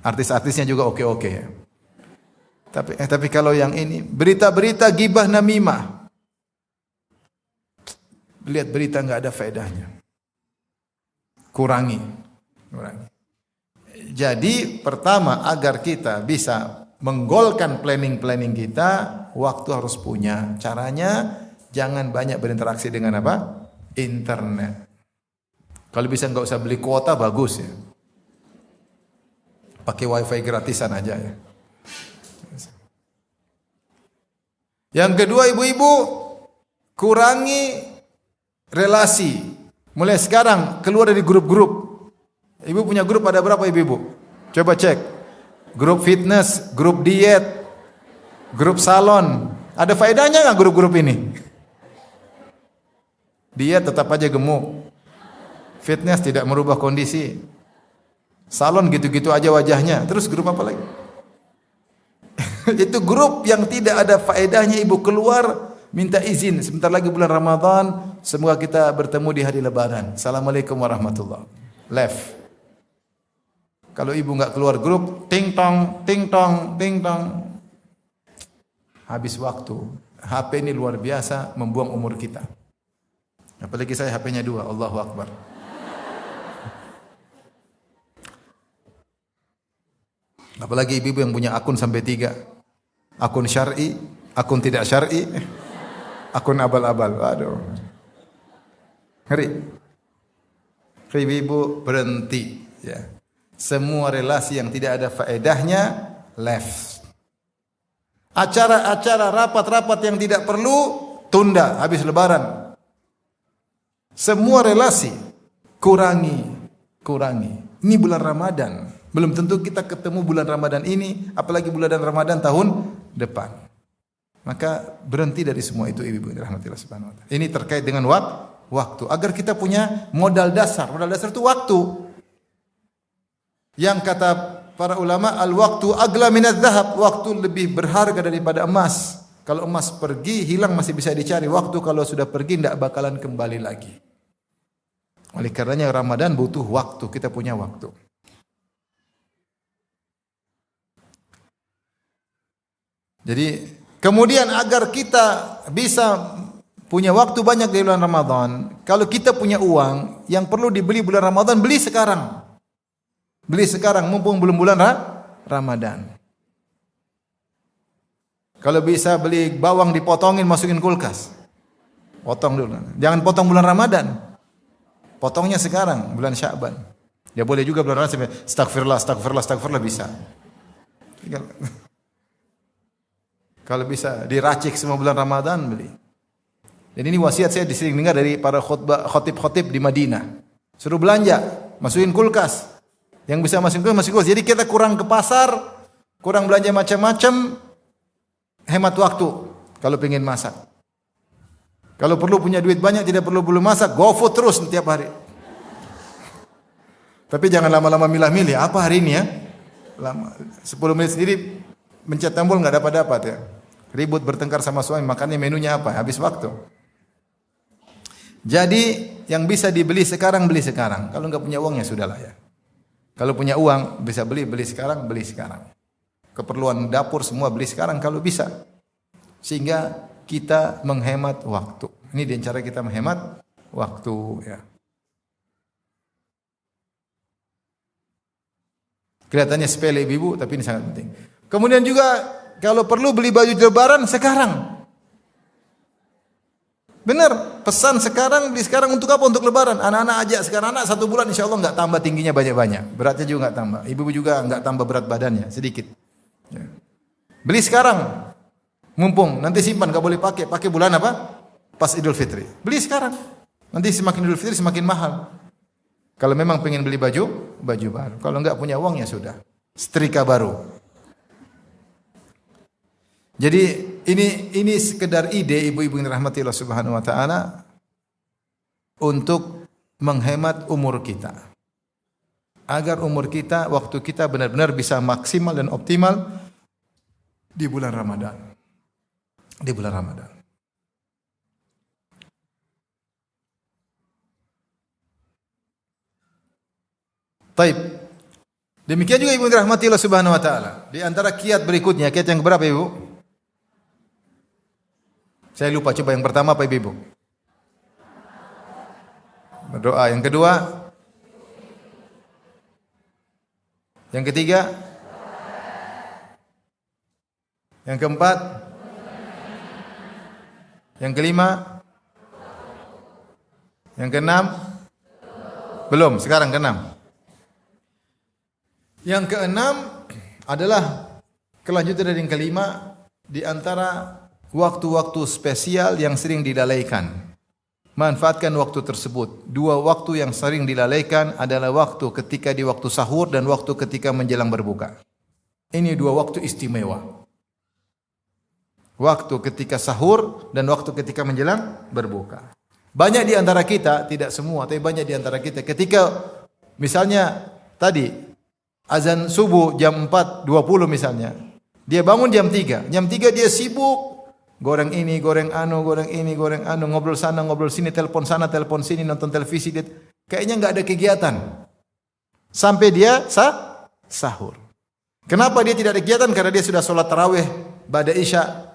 Artis-artisnya juga oke-oke ya. Tapi kalau yang ini berita-berita gibah namimah. Lihat berita enggak ada faedahnya. Kurangi. Jadi pertama agar kita bisa menggolkan planning kita, waktu harus punya. Caranya jangan banyak berinteraksi dengan apa? Internet. Kalau bisa enggak usah beli kuota bagus ya. Pakai wifi gratisan aja ya. Yang kedua ibu-ibu, kurangi relasi. Mulai sekarang keluar dari grup-grup. Ibu punya grup ada berapa ibu-ibu? Coba cek. Grup fitness, grup diet, grup salon. Ada faedahnya enggak grup-grup ini? Diet tetap aja gemuk. Fitness tidak merubah kondisi. Salon gitu-gitu aja wajahnya. Terus grup apa lagi? Itu grup yang tidak ada faedahnya. Ibu keluar minta izin. Sebentar lagi bulan Ramadan. Semoga kita bertemu di hari Lebaran. Assalamualaikum warahmatullahi wabarakatuh. Left. Kalau ibu enggak keluar grup, ting tong, ting tong, ting tong. Habis waktu. HP ini luar biasa membuang umur kita. Apalagi saya HP-nya 2. Allahu Akbar. Apalagi ibu-ibu yang punya akun sampai 3. Akun syar'i, akun tidak syar'i, akun abal-abal. Waduh. Ngeri. Ibu-ibu berhenti. Ya. Semua relasi yang tidak ada faedahnya, left. Acara-acara, rapat-rapat yang tidak perlu, tunda habis lebaran. Semua relasi, kurangi. Ini bulan Ramadan. Belum tentu kita ketemu bulan Ramadan ini, apalagi bulan Ramadan tahun depan. Maka berhenti dari semua itu ibu-ibu rahmatillah subhanahu wa ta'ala. Ini terkait dengan waktu. Agar kita punya modal dasar. Modal dasar itu waktu. Yang kata para ulama, al-waktu agla minadz zahab. Waktu lebih berharga daripada emas. Kalau emas pergi, hilang masih bisa dicari. Waktu kalau sudah pergi, tidak bakalan kembali lagi. Oleh karenanya Ramadan butuh waktu. Kita punya waktu. Jadi kemudian agar kita bisa punya waktu banyak di bulan Ramadan, kalau kita punya uang yang perlu dibeli bulan Ramadan, beli sekarang. Beli sekarang mumpung belum bulan Ramadan. Kalau bisa beli bawang dipotongin masukin kulkas. Potong dulu. Jangan potong bulan Ramadan. Potongnya sekarang bulan Sya'ban. Ya boleh juga bulan Ramadan. Astagfirullah bisa. Kalau bisa diracik semua bulan Ramadan beli. Dan ini wasiat saya disering dengar dari para khotib-khotib di Madinah. Suruh belanja, masukin kulkas. Yang bisa masukin kulkas. Jadi kita kurang ke pasar, kurang belanja macam-macam, hemat waktu kalau pengen masak. Kalau perlu punya duit banyak, tidak perlu masak, GoFood terus setiap hari. Tapi jangan lama-lama milah-milih. Apa hari ini ya? Lama. 10 menit sendiri mencet tombol enggak dapat-dapat ya. Ribut bertengkar sama suami, makanya menunya apa? Habis waktu. Jadi yang bisa dibeli sekarang beli sekarang. Kalau enggak punya uang ya sudahlah ya. Kalau punya uang bisa beli sekarang, beli sekarang. Keperluan dapur semua beli sekarang kalau bisa. Sehingga kita menghemat waktu. Ini di cara kita menghemat waktu ya. Kelihatannya sepele ibu, tapi ini sangat penting. Kemudian juga kalau perlu beli baju lebaran sekarang. Benar, pesan sekarang, beli sekarang untuk apa? Untuk lebaran. Anak-anak ajak sekarang, anak 1 bulan insya Allah nggak tambah tingginya banyak-banyak. Beratnya juga nggak tambah. Ibu juga nggak tambah berat badannya, sedikit. Ya. Beli sekarang. Mumpung, nanti simpan, nggak boleh pakai. Pakai bulan apa? Pas Idul Fitri. Beli sekarang. Nanti semakin Idul Fitri semakin mahal. Kalau memang pengen beli baju baru. Kalau nggak punya uang ya sudah. Setrika baru. Jadi ini sekedar ide ibu-ibu yang dirahmati Allah Subhanahu wa taala untuk menghemat umur kita. Agar umur kita, waktu kita benar-benar bisa maksimal dan optimal di bulan Ramadan. Di bulan Ramadan. Taib. Demikian juga ibu yang dirahmati Allah Subhanahu wa taala. Di antara kiat berikutnya, kiat yang berapa ibu? Saya lupa, coba yang pertama apa ibu? Berdoa. Yang kedua? Yang ketiga? Yang keempat? Yang kelima? Yang keenam? Belum, sekarang keenam. Yang keenam adalah kelanjutan dari yang kelima, di antara waktu-waktu spesial yang sering dilalaikan. Manfaatkan waktu tersebut. 2 waktu yang sering dilalaikan adalah waktu ketika di waktu sahur dan waktu ketika menjelang berbuka. Ini 2 waktu istimewa. Waktu ketika sahur dan waktu ketika menjelang berbuka. Banyak di antara kita, tidak semua, tapi banyak di antara kita ketika misalnya tadi azan subuh jam 4.20 misalnya. Dia bangun jam 3. Jam 3 dia sibuk goreng ini, goreng anu, ngobrol sana, ngobrol sini, telepon sana, telepon sini, nonton televisi. Kayaknya nggak ada kegiatan. Sampai dia sahur. Kenapa dia tidak ada kegiatan? Karena dia sudah sholat tarawih, ba'da isya.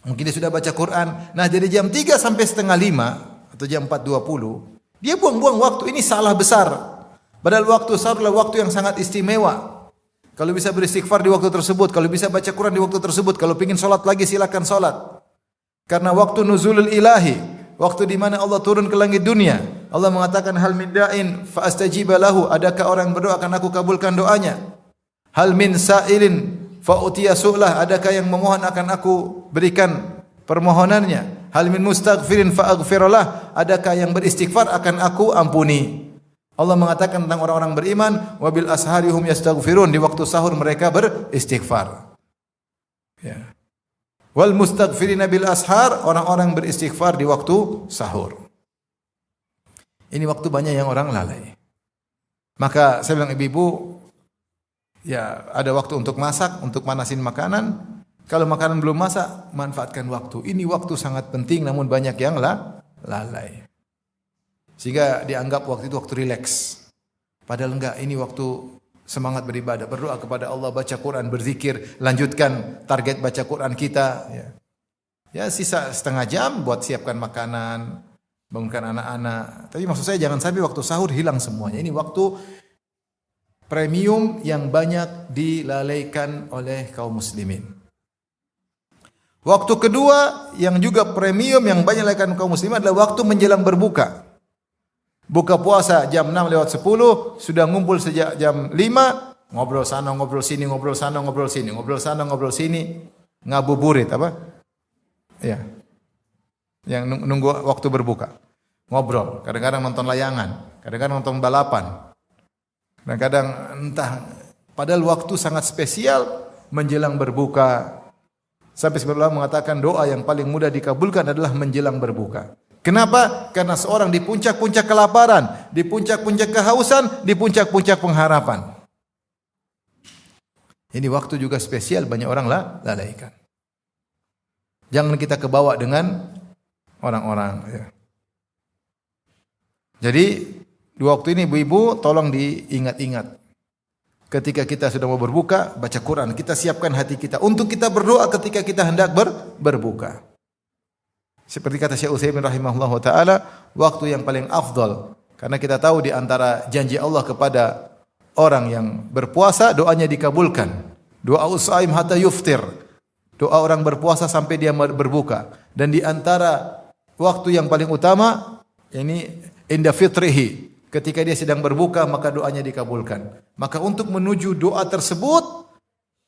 Mungkin dia sudah baca Quran. Nah, dari jam 3 sampai setengah 5 atau jam 4.20, dia buang-buang waktu. Ini salah besar. Padahal waktu sahur adalah waktu yang sangat istimewa. Kalau bisa beristighfar di waktu tersebut, kalau bisa baca Quran di waktu tersebut, kalau ingin sholat lagi silakan sholat. Karena waktu nuzulul ilahi, waktu di mana Allah turun ke langit dunia. Allah mengatakan hal min da'in fa astajiba lahu, adakah orang yang berdoa akan aku kabulkan doanya. Hal min sa'ilin fa utiya su'lah, adakah yang memohon akan aku berikan permohonannya. Hal min mustaghfirin fa aghfirlah, adakah yang beristighfar akan aku ampuni. Allah mengatakan tentang orang-orang beriman, wabil ashari hum yastaghfirun, di waktu sahur mereka beristighfar. Ya. Wal mustaghfirina bil ashar, orang-orang beristighfar di waktu sahur. Ini waktu banyak yang orang lalai. Maka saya bilang ibu-ibu, ya ada waktu untuk masak, untuk manasin makanan. Kalau makanan belum masak, manfaatkan waktu. Ini waktu sangat penting, namun banyak yang lalai. Sehingga dianggap waktu itu waktu rileks. Padahal enggak, ini waktu semangat beribadah, berdoa kepada Allah, baca Quran, berzikir, lanjutkan target baca Quran kita. Ya sisa setengah jam buat siapkan makanan, bangunkan anak-anak. Tapi maksud saya jangan sampai waktu sahur hilang semuanya. Ini waktu premium yang banyak dilalaikan oleh kaum muslimin. Waktu kedua yang juga premium yang banyak dilalaikan kaum muslimin adalah waktu menjelang berbuka. Buka puasa jam 6:10, sudah ngumpul sejak jam 5, ngobrol sana, ngobrol sini, ngobrol sana, ngobrol sini, ngobrol sana, ngobrol sini, ngabuburit apa? Ya. Yang nunggu waktu berbuka. Ngobrol, kadang-kadang nonton layangan, kadang-kadang nonton balapan. Kadang-kadang entah, padahal waktu sangat spesial menjelang berbuka. Sampai sebagian ulama mengatakan doa yang paling mudah dikabulkan adalah menjelang berbuka. Kenapa? Karena seorang di puncak-puncak kelaparan, di puncak-puncak kehausan, di puncak-puncak pengharapan. Ini waktu juga spesial, banyak orang lalaikan. Jangan kita kebawa dengan orang-orang. Ya. Jadi, di waktu ini ibu-ibu tolong diingat-ingat. Ketika kita sudah mau berbuka, baca Quran. Kita siapkan hati kita untuk kita berdoa ketika kita hendak berbuka. Seperti kata Syekh Utsaimin rahimahullah ta'ala, waktu yang paling afdal. Karena kita tahu di antara janji Allah kepada orang yang berpuasa, doanya dikabulkan. Doa us'aim hatta yuftir. Doa orang berpuasa sampai dia berbuka. Dan di antara waktu yang paling utama ini inda fitrihi. Ketika dia sedang berbuka maka doanya dikabulkan. Maka untuk menuju doa tersebut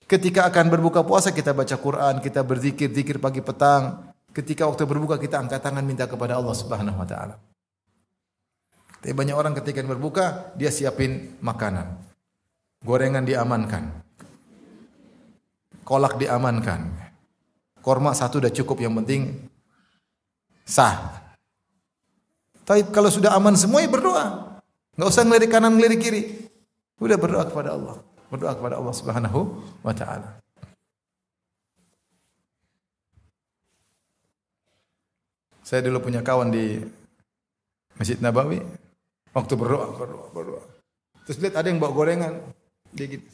ketika akan berbuka puasa kita baca Quran, kita berzikir, zikir pagi petang. Ketika waktu berbuka kita angkat tangan minta kepada Allah Subhanahu wa taala. Tapi banyak orang ketika berbuka dia siapin makanan. Gorengan diamankan. Kolak diamankan. Korma satu udah cukup, yang penting sah. Tapi kalau sudah aman semua ya berdoa. Enggak usah ngelirik kanan ngelirik kiri. Udah berdoa kepada Allah. Berdoa kepada Allah Subhanahu wa taala. Saya dulu punya kawan di Masjid Nabawi. Waktu berdoa. Terus lihat ada yang bawa gorengan. Dia gitu.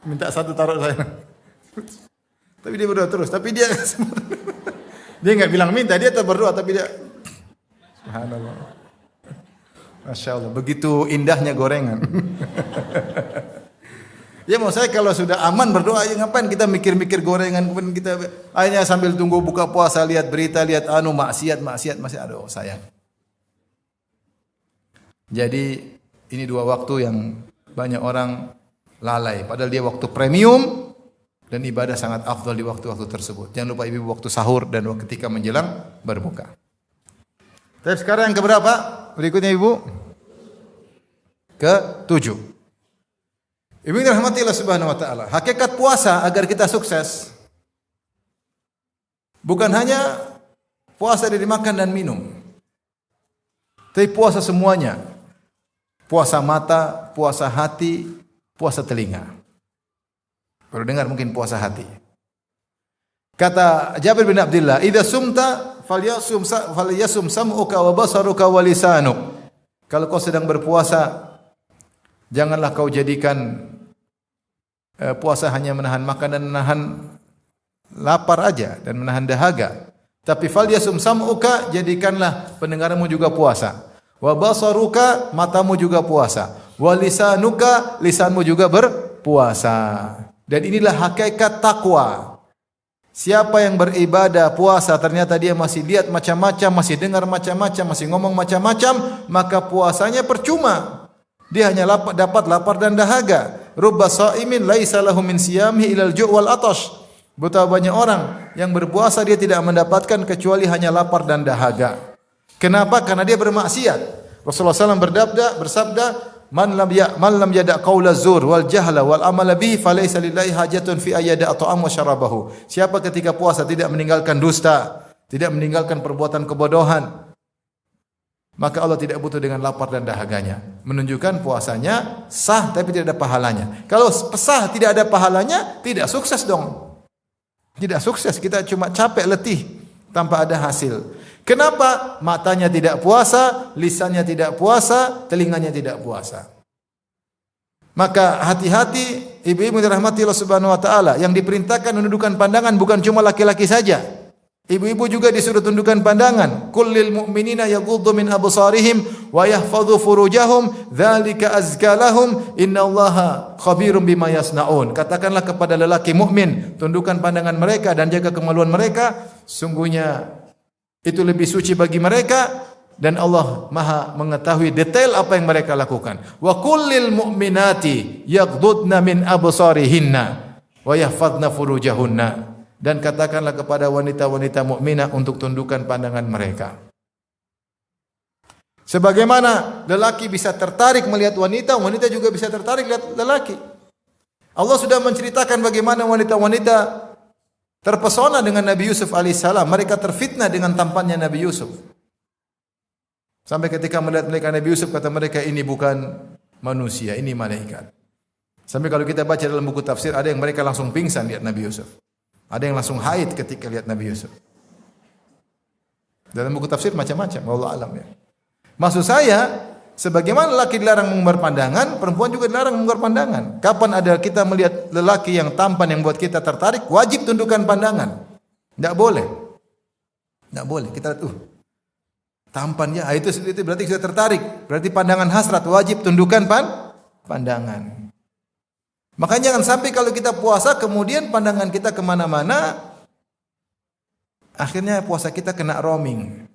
Minta satu taruh saya. Tapi dia berdoa terus. Tapi dia enggak bilang minta, dia tetap berdoa tapi dia subhanallah. Masya Allah, begitu indahnya gorengan. Ya mau saya kalau sudah aman berdoa, ya ngapain kita mikir-mikir gorengan, kemudian kita akhirnya sambil tunggu buka puasa lihat berita, lihat maksiat masih aduh sayang. Jadi ini dua waktu yang banyak orang lalai, padahal dia waktu premium dan ibadah sangat afdal di waktu-waktu tersebut. Jangan lupa ibu waktu sahur dan ketika menjelang berbuka. Tapi sekarang yang keberapa? Berikutnya ibu. Ke-7. Ibu yang dirahmati Allah Subhanahu wa taala. Hakikat puasa agar kita sukses bukan hanya puasa dari makan dan minum. Tapi puasa semuanya. Puasa mata, puasa hati, puasa telinga. Baru dengar mungkin puasa hati. Kata Jabir bin Abdullah, "Idza sumta falyasum sam'uka wa basaruka wa lisanuk." Kalau kau sedang berpuasa, janganlah kau jadikan puasa hanya menahan makan dan menahan lapar aja dan menahan dahaga. Tapi falyasum sam'uka, jadikanlah pendengaranmu juga puasa. Wa basaruka, matamu juga puasa. Wa lisanuka, lisanmu juga berpuasa. Dan inilah hakikat takwa. Siapa yang beribadah puasa ternyata dia masih lihat macam-macam, masih dengar macam-macam, masih ngomong macam-macam, maka puasanya percuma. Dia hanya dapat lapar dan dahaga. Rubba shaimin laisa lahu min siyamihi ilal ju' wal atash. Betapa banyak orang yang berpuasa dia tidak mendapatkan kecuali hanya lapar dan dahaga. Kenapa? Karena dia bermaksiat. Rasulullah SAW bersabda, Man lam yada' qawla zur wal jahla wal amala bihi falaysa lillahi hajatun fi ayyada at'am wa syarabahu. Siapa ketika puasa tidak meninggalkan dusta, tidak meninggalkan perbuatan kebodohan, maka Allah tidak butuh dengan lapar dan dahaganya. Menunjukkan puasanya sah tapi tidak ada pahalanya. Kalau sah tidak ada pahalanya, tidak sukses dong. Tidak sukses, kita cuma capek letih tanpa ada hasil. Kenapa? Matanya tidak puasa, lisannya tidak puasa, telinganya tidak puasa. Maka hati-hati ibu-ibu dirahmati Allah Subhanahu wa taala, yang diperintahkan menundukkan pandangan bukan cuma laki-laki saja. Ibu-ibu juga disuruh tundukkan pandangan. Kullil mu'minina yaghuddu min absarihim wa yahfadhu furujahum dzalika azka lahum innallaha khabirum bima yasnaun. Katakanlah kepada lelaki mukmin, tundukkan pandangan mereka dan jaga kemaluan mereka, sungguhnya itu lebih suci bagi mereka dan Allah Maha mengetahui detail apa yang mereka lakukan. Wa kullil mu'minati yaghdudna min absarihinna wa yahfadna furujahunna. Dan katakanlah kepada wanita-wanita mukminah untuk tundukkan pandangan mereka. Sebagaimana lelaki bisa tertarik melihat wanita, wanita juga bisa tertarik melihat lelaki. Allah sudah menceritakan bagaimana wanita-wanita terpesona dengan Nabi Yusuf alaihissalam. Mereka terfitnah dengan tampannya Nabi Yusuf. Sampai ketika melihat mereka Nabi Yusuf, kata mereka, ini bukan manusia, ini malaikat. Sampai kalau kita baca dalam buku tafsir, ada yang mereka langsung pingsan lihat Nabi Yusuf. Ada yang langsung haid ketika lihat Nabi Yusuf. Dalam buku tafsir macam-macam, wallahu alam ya. Maksud saya, sebagaimana lelaki dilarang mengumbar pandangan, perempuan juga dilarang mengumbar pandangan. Kapan ada kita melihat lelaki yang tampan yang buat kita tertarik, wajib tundukkan pandangan. Tidak boleh. Tidak boleh. Kita lihat, tampan ya, itu berarti kita tertarik. Berarti pandangan hasrat, wajib tundukkan pandangan. Makanya jangan sampai kalau kita puasa kemudian pandangan kita kemana-mana, Akhirnya puasa kita kena roaming.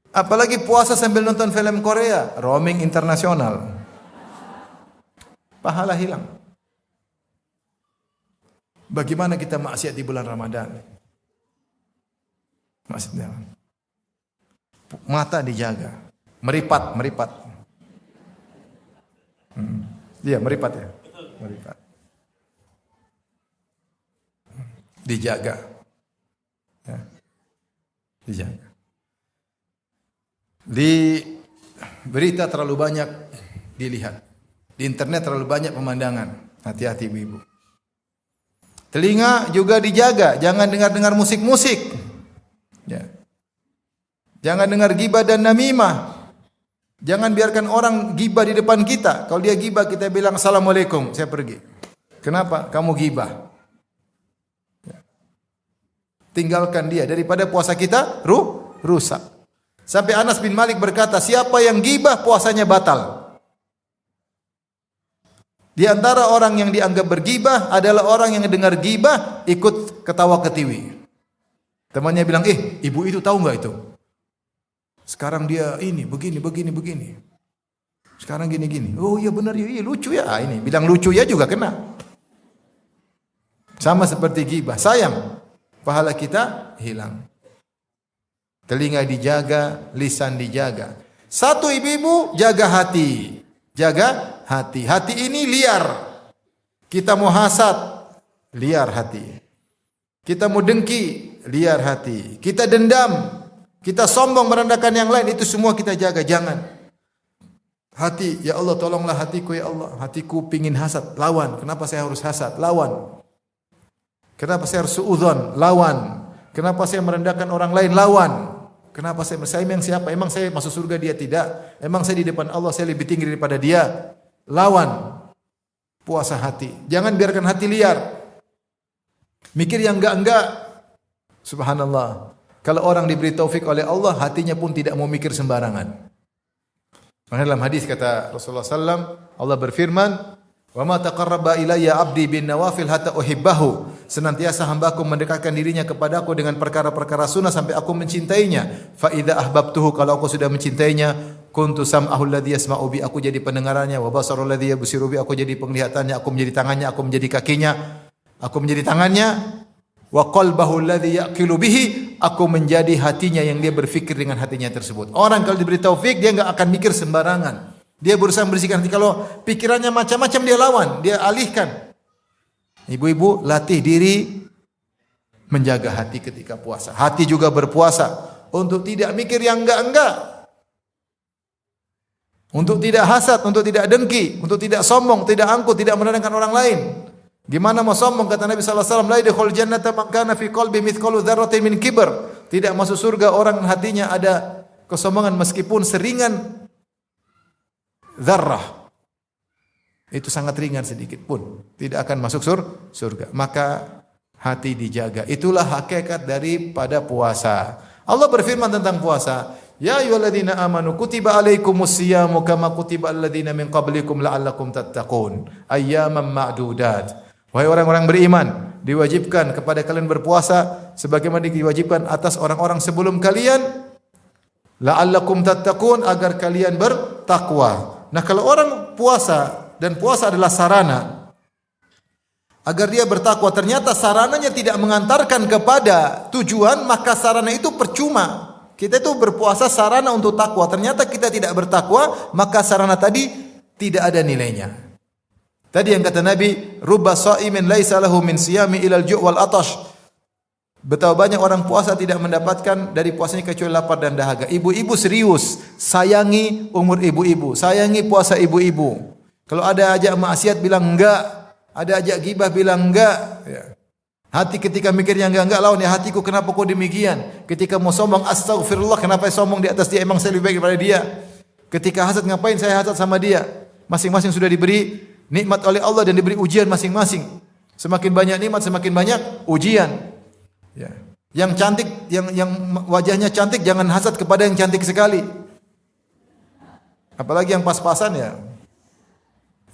Apalagi puasa sambil nonton film Korea, roaming internasional. Pahala hilang. Bagaimana kita maksiat di bulan Ramadan? Maksudnya mata dijaga, meripat. Iya, meripat ya. Meripat. Dijaga. Ya. Dijaga. Di berita terlalu banyak dilihat. Di internet terlalu banyak pemandangan. Hati-hati ibu-ibu. Telinga juga dijaga, jangan dengar-dengar musik-musik. Ya. Jangan dengar gibah dan namimah. Jangan biarkan orang gibah di depan kita. Kalau dia gibah kita bilang assalamualaikum, saya pergi. Kenapa? Kamu gibah. Ya. Tinggalkan dia daripada puasa kita rusak. Sampai Anas bin Malik berkata, siapa yang gibah puasanya batal. Di antara orang yang dianggap bergibah adalah orang yang dengar gibah ikut ketawa ketiwi. Temannya bilang, ibu itu tahu nggak itu? Sekarang dia ini begini. Sekarang gini. Oh iya benar ya, iya lucu ya. Ini bilang lucu ya juga kena. Sama seperti gibah. Sayang, pahala kita hilang. Telinga dijaga, lisan dijaga. Satu ibu-ibu jaga hati. Jaga hati. Hati ini liar. Kita mau hasad, liar hati. Kita mau dengki, liar hati. Kita dendam, kita sombong merendahkan yang lain, itu semua kita jaga. Jangan. Hati, ya Allah tolonglah hatiku ya Allah. Hatiku pingin hasad, lawan. Kenapa saya harus hasad? Lawan. Kenapa saya harus suudzon? Lawan. Kenapa saya merendahkan orang lain? Lawan. Kenapa saya emang siapa? Emang saya masuk surga dia tidak? Emang saya di depan Allah saya lebih tinggi daripada dia? Lawan. Puasa hati. Jangan biarkan hati liar. Mikir yang enggak. Subhanallah. Kalau orang diberi taufik oleh Allah, hatinya pun tidak mau mikir sembarangan. Maka dalam hadis kata Rasulullah SAW, Allah berfirman, "Wa ma taqarraba ilayya 'abdi bin nawafil hatta uhibbahu." Senantiasa hambaku mendekatkan dirinya kepadaku dengan perkara-perkara sunnah sampai aku mencintainya. Fa idza ahbabtuhu, kalau aku sudah mencintainya, kuntu sam'ahu alladhi yasma'u bi, aku jadi pendengarannya, wa basaru alladhi yabsiru bi, aku jadi penglihatannya, aku menjadi tangannya, aku menjadi kakinya, aku menjadi tangannya, wa qalbahu alladhi yaqilu bihi, aku menjadi hatinya yang dia berfikir dengan hatinya tersebut. Orang kalau diberi taufik dia enggak akan mikir sembarangan. Dia berusaha membersihkan hati. Kalau pikirannya macam-macam dia lawan, dia alihkan. Ibu-ibu latih diri menjaga hati ketika puasa. Hati juga berpuasa untuk tidak mikir yang enggak-enggak. Untuk tidak hasad, untuk tidak dengki, untuk tidak sombong, tidak angkuh, tidak merendahkan orang lain. Gimana mau sombong? Kata Nabi sallallahu alaihi wasallam, la yadkhul jannata man kana fi qalbi mithqalu dzarratin min kibr. Tidak masuk surga orang hatinya ada kesombongan meskipun seringan dzarrah. Itu sangat ringan sedikit pun tidak akan masuk surga. Maka hati dijaga. Itulah hakikat daripada puasa. Allah berfirman tentang puasa, ya ayyuhalladzina amanu kutiba alaikumus syiyamu kama kutiba alladzina min qablikum la'allakum tattaqun ayyaman ma'dudat. Wahai orang-orang beriman, diwajibkan kepada kalian berpuasa sebagaimana diwajibkan atas orang-orang sebelum kalian, la'allakum tattaqun, agar kalian bertakwa. Nah, kalau orang puasa dan puasa adalah sarana agar dia bertakwa, ternyata sarananya tidak mengantarkan kepada tujuan, maka sarana itu percuma. Kita itu berpuasa sarana untuk takwa, ternyata kita tidak bertakwa, maka sarana tadi tidak ada nilainya. Tadi yang kata Nabi, rubba sha'imin laisa lahu min siyami ilal ju' wal atash. Betapa banyak orang puasa tidak mendapatkan dari puasanya kecuali lapar dan dahaga. Ibu-ibu serius, sayangi umur ibu-ibu, sayangi puasa ibu-ibu. Kalau ada ajak maksiat bilang enggak, ada ajak gibah bilang enggak. Ya. Hati ketika mikirnya enggak lawan, ya hatiku kenapa kau demikian? Ketika mau sombong, astagfirullah, kenapa sombong di atas dia? Emang saya lebih baik daripada dia. Ketika hasad, ngapain saya hasad sama dia? Masing-masing sudah diberi nikmat oleh Allah dan diberi ujian masing-masing. Semakin banyak nikmat, semakin banyak ujian. Ya. Yang cantik, yang wajahnya cantik, jangan hasad kepada yang cantik sekali. Apalagi yang pas-pasan ya.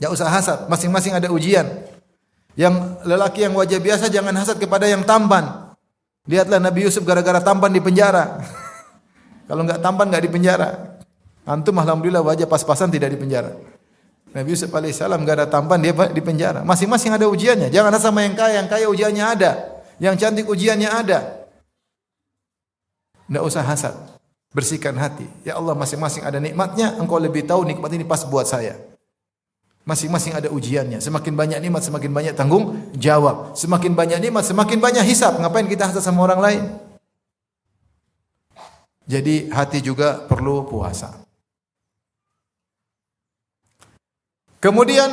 Jangan usah hasad, masing-masing ada ujian. Yang lelaki yang wajah biasa jangan hasad kepada yang tampan. Lihatlah Nabi Yusuf gara-gara tampan di penjara. Kalau enggak tampan enggak di penjara. Antum alhamdulillah wajah pas-pasan tidak di penjara. Nabi Yusuf alaihissalam enggak ada tampan dia di penjara. Masing-masing ada ujiannya. Jangan sama yang kaya ujiannya ada. Yang cantik ujiannya ada. Enggak usah hasad. Bersihkan hati. Ya Allah, masing-masing ada nikmatnya, Engkau lebih tahu nikmat ini pas buat saya. Masing-masing ada ujiannya. Semakin banyak nikmat, semakin banyak tanggung jawab. Semakin banyak nikmat, semakin banyak hisab. Ngapain kita hasad sama orang lain? Jadi hati juga perlu puasa. Kemudian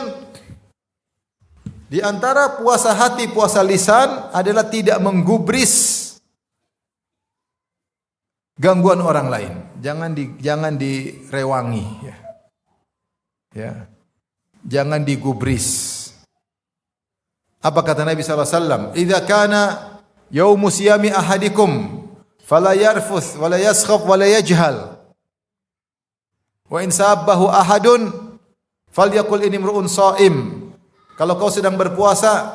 di antara puasa hati, puasa lisan adalah tidak menggubris gangguan orang lain. Jangan direwangi, ya. Ya. Jangan digubris. Apa kata Nabi sallallahu alaihi wasallam? "Idza kana yaumu siyami ahadikum fala yarfuth wala yaskhab wala yajhal. Wa in sabbahu ahadun falyaqul inni imru'un shaim." Kalau kau sedang berpuasa,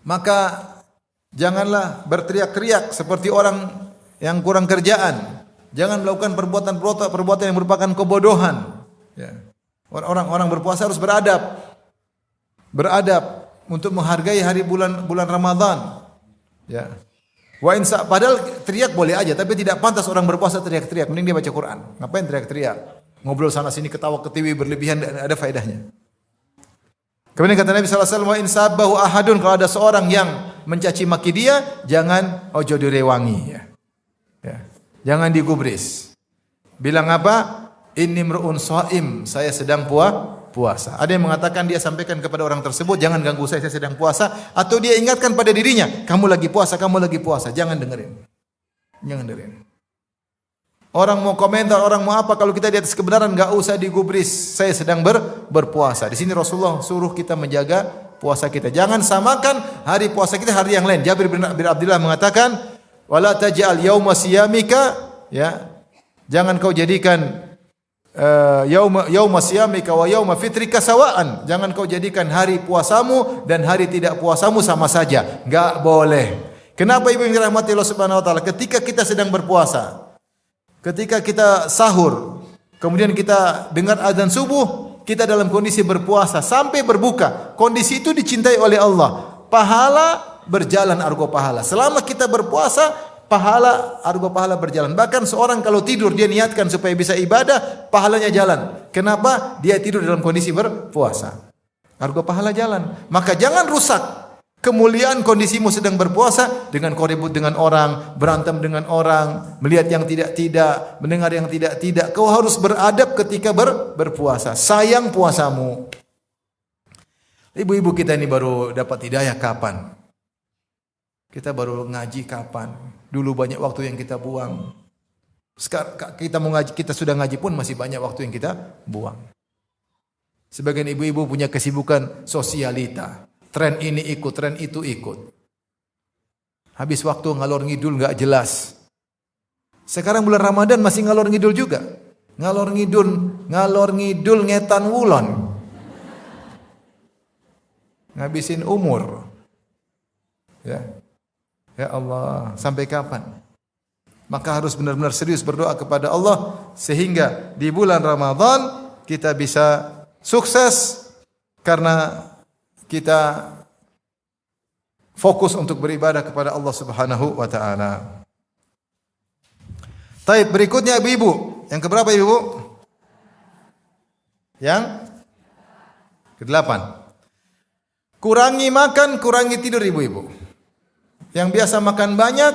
maka janganlah berteriak-teriak seperti orang yang kurang kerjaan. Jangan melakukan perbuatan yang merupakan kebodohan. Ya. Orang berpuasa harus beradab. Beradab untuk menghargai hari bulan Ramadan. Ya. Padahal teriak boleh aja, tapi tidak pantas orang berpuasa teriak-teriak. Mending dia baca Quran. Ngapain teriak-teriak? Ngobrol sana sini ketawa ketiwi berlebihan, tidak ada faedahnya. Kemudian kata Nabi sallallahu alaihi wasallam, "Wa in sabbahu ahadun," kalau ada seorang yang mencaci maki dia, jangan ojo direwangi, ya. Ya. Jangan digubris. Bilang apa? Inni imru'un shaim, saya sedang puasa. Ada yang mengatakan dia sampaikan kepada orang tersebut, jangan ganggu saya sedang puasa, atau dia ingatkan pada dirinya, kamu lagi puasa, jangan dengerin. Jangan dengerin. Orang mau komentar, orang mau apa, kalau kita di atas kebenaran enggak usah digubris. Saya sedang berpuasa. Di sini Rasulullah suruh kita menjaga puasa kita. Jangan samakan hari puasa kita hari yang lain. Jabir bin Abdullah mengatakan, "Wala taj'al yauma siyamika," ya. Jangan kau jadikan yauma siyamika wa yauma fitrika sawaan. Jangan kau jadikan hari puasamu dan hari tidak puasamu sama saja. Enggak boleh. Kenapa ibu yang dirahmati Allah Subhanahu wa taala? Ketika kita sedang berpuasa, ketika kita sahur, kemudian kita dengar azan subuh, kita dalam kondisi berpuasa sampai berbuka. Kondisi itu dicintai oleh Allah. Pahala berjalan argo pahala. Selama kita berpuasa, argo pahala berjalan. Bahkan seorang kalau tidur dia niatkan supaya bisa ibadah, pahalanya jalan. Kenapa? Dia tidur dalam kondisi berpuasa. Argo pahala jalan. Maka jangan rusak kemuliaan kondisimu sedang berpuasa dengan kau ribut dengan orang, berantem dengan orang, melihat yang tidak-tidak, mendengar yang tidak-tidak. Kau harus beradab ketika berpuasa. Sayang puasamu. Ibu-ibu kita ini baru dapat hidayah kapan? Kita baru ngaji kapan? Dulu banyak waktu yang kita buang. Sekarang kita mau ngaji, kita sudah ngaji pun masih banyak waktu yang kita buang. Sebagian ibu-ibu punya kesibukan sosialita. Tren ini ikut, tren itu ikut. Habis waktu ngalor ngidul enggak jelas. Sekarang bulan Ramadan masih ngalor ngidul juga. Ngalor ngidul ngetan wulon. Ngabisin umur. Ya. Ya Allah, sampai kapan? Maka harus benar-benar serius berdoa kepada Allah sehingga di bulan Ramadan kita bisa sukses karena kita fokus untuk beribadah kepada Allah Subhanahu wa taala. Baik, berikutnya ibu-ibu. Yang keberapa ibu? Yang ke-8. Kurangi makan, kurangi tidur ibu-ibu. Yang biasa makan banyak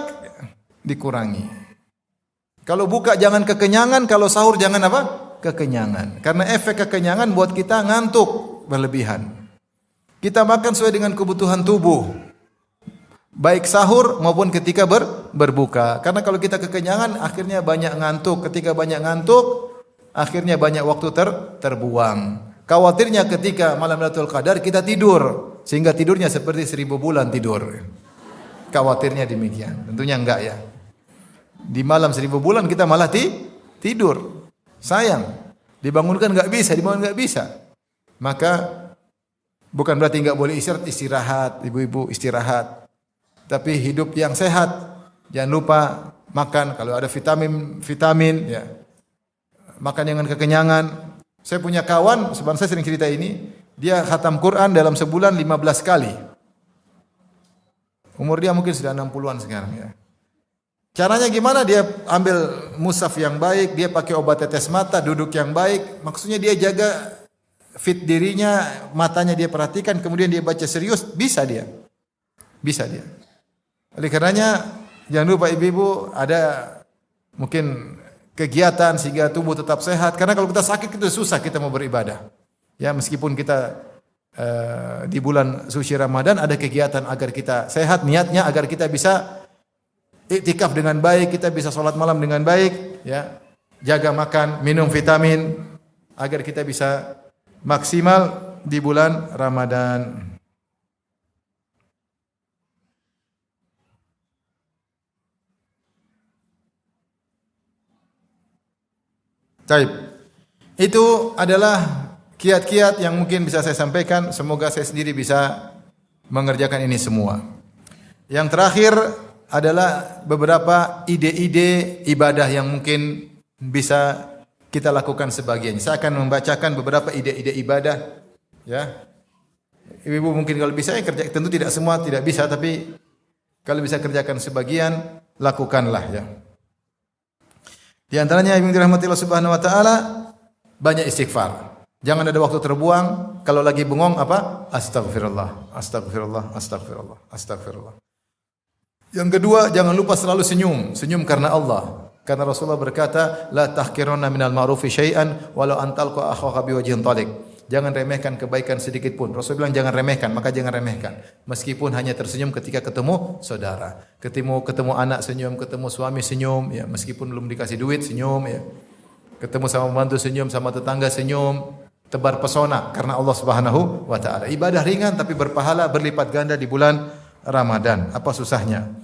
dikurangi. Kalau buka jangan kekenyangan, kalau sahur jangan apa? Kekenyangan. Karena efek kekenyangan buat kita ngantuk berlebihan. Kita makan sesuai dengan kebutuhan tubuh. Baik sahur maupun ketika berbuka. Karena kalau kita kekenyangan akhirnya banyak ngantuk. Ketika banyak ngantuk akhirnya banyak waktu terbuang. Khawatirnya ketika malam Lailatul Qadar kita tidur sehingga tidurnya seperti 1000 bulan tidur. Khawatirnya demikian. Tentunya enggak ya. Di malam 1000 bulan kita malah tidur. Sayang. Dibangunkan enggak bisa. Maka bukan berarti enggak boleh istirahat, ibu-ibu istirahat. tapi hidup yang sehat. Jangan lupa makan kalau ada vitamin ya. Makan dengan kekenyangan. Saya punya kawan, sebenarnya saya sering cerita ini, dia khatam Quran dalam sebulan 15 kali. Umur dia mungkin sudah 60-an sekarang ya. Caranya gimana? Dia ambil mushaf yang baik, dia pakai obat tetes mata, duduk yang baik. Maksudnya dia jaga fit dirinya, matanya dia perhatikan, kemudian dia baca serius, bisa dia. Bisa dia. Oleh karenanya, jangan lupa ibu-ibu ada mungkin kegiatan sehingga tubuh tetap sehat. Karena kalau kita sakit itu susah kita mau beribadah. Ya, meskipun kita di bulan suci Ramadan ada kegiatan agar kita sehat, niatnya agar kita bisa iktikaf dengan baik, kita bisa sholat malam dengan baik, ya, jaga makan, minum vitamin, agar kita bisa maksimal di bulan Ramadan. Baik, itu adalah kiat-kiat yang mungkin bisa saya sampaikan. Semoga saya sendiri bisa mengerjakan ini semua. Yang terakhir adalah beberapa ide-ide ibadah yang mungkin bisa kita lakukan sebagian. Saya akan membacakan beberapa ide-ide ibadah, ya. Ibu mungkin kalau bisa ya kerja, tentu tidak semua tidak bisa, tapi kalau bisa kerjakan sebagian, lakukanlah ya. Di antaranya yang dirahmati Allah Subhanahu wa taala, banyak istighfar. Jangan ada waktu terbuang. Kalau lagi bengong apa? Astagfirullah, astagfirullah, astagfirullah, astagfirullah. Yang kedua, jangan lupa selalu senyum. Senyum karena Allah. Karena Rasulullah berkata, la tahqirunna minal ma'rufi syai'an walau antalqa akhaka biwajhin thaliq. Jangan remehkan kebaikan sedikit pun. Rasul bilang jangan remehkan, maka jangan remehkan. Meskipun hanya tersenyum ketika ketemu saudara, ketemu anak senyum, ketemu suami senyum, ya, meskipun belum dikasih duit senyum, ya. Ketemu sama pembantu senyum, sama tetangga senyum, tebar pesona karena Allah Subhanahu wa taala. Ibadah ringan tapi berpahala berlipat ganda di bulan Ramadan. Apa susahnya?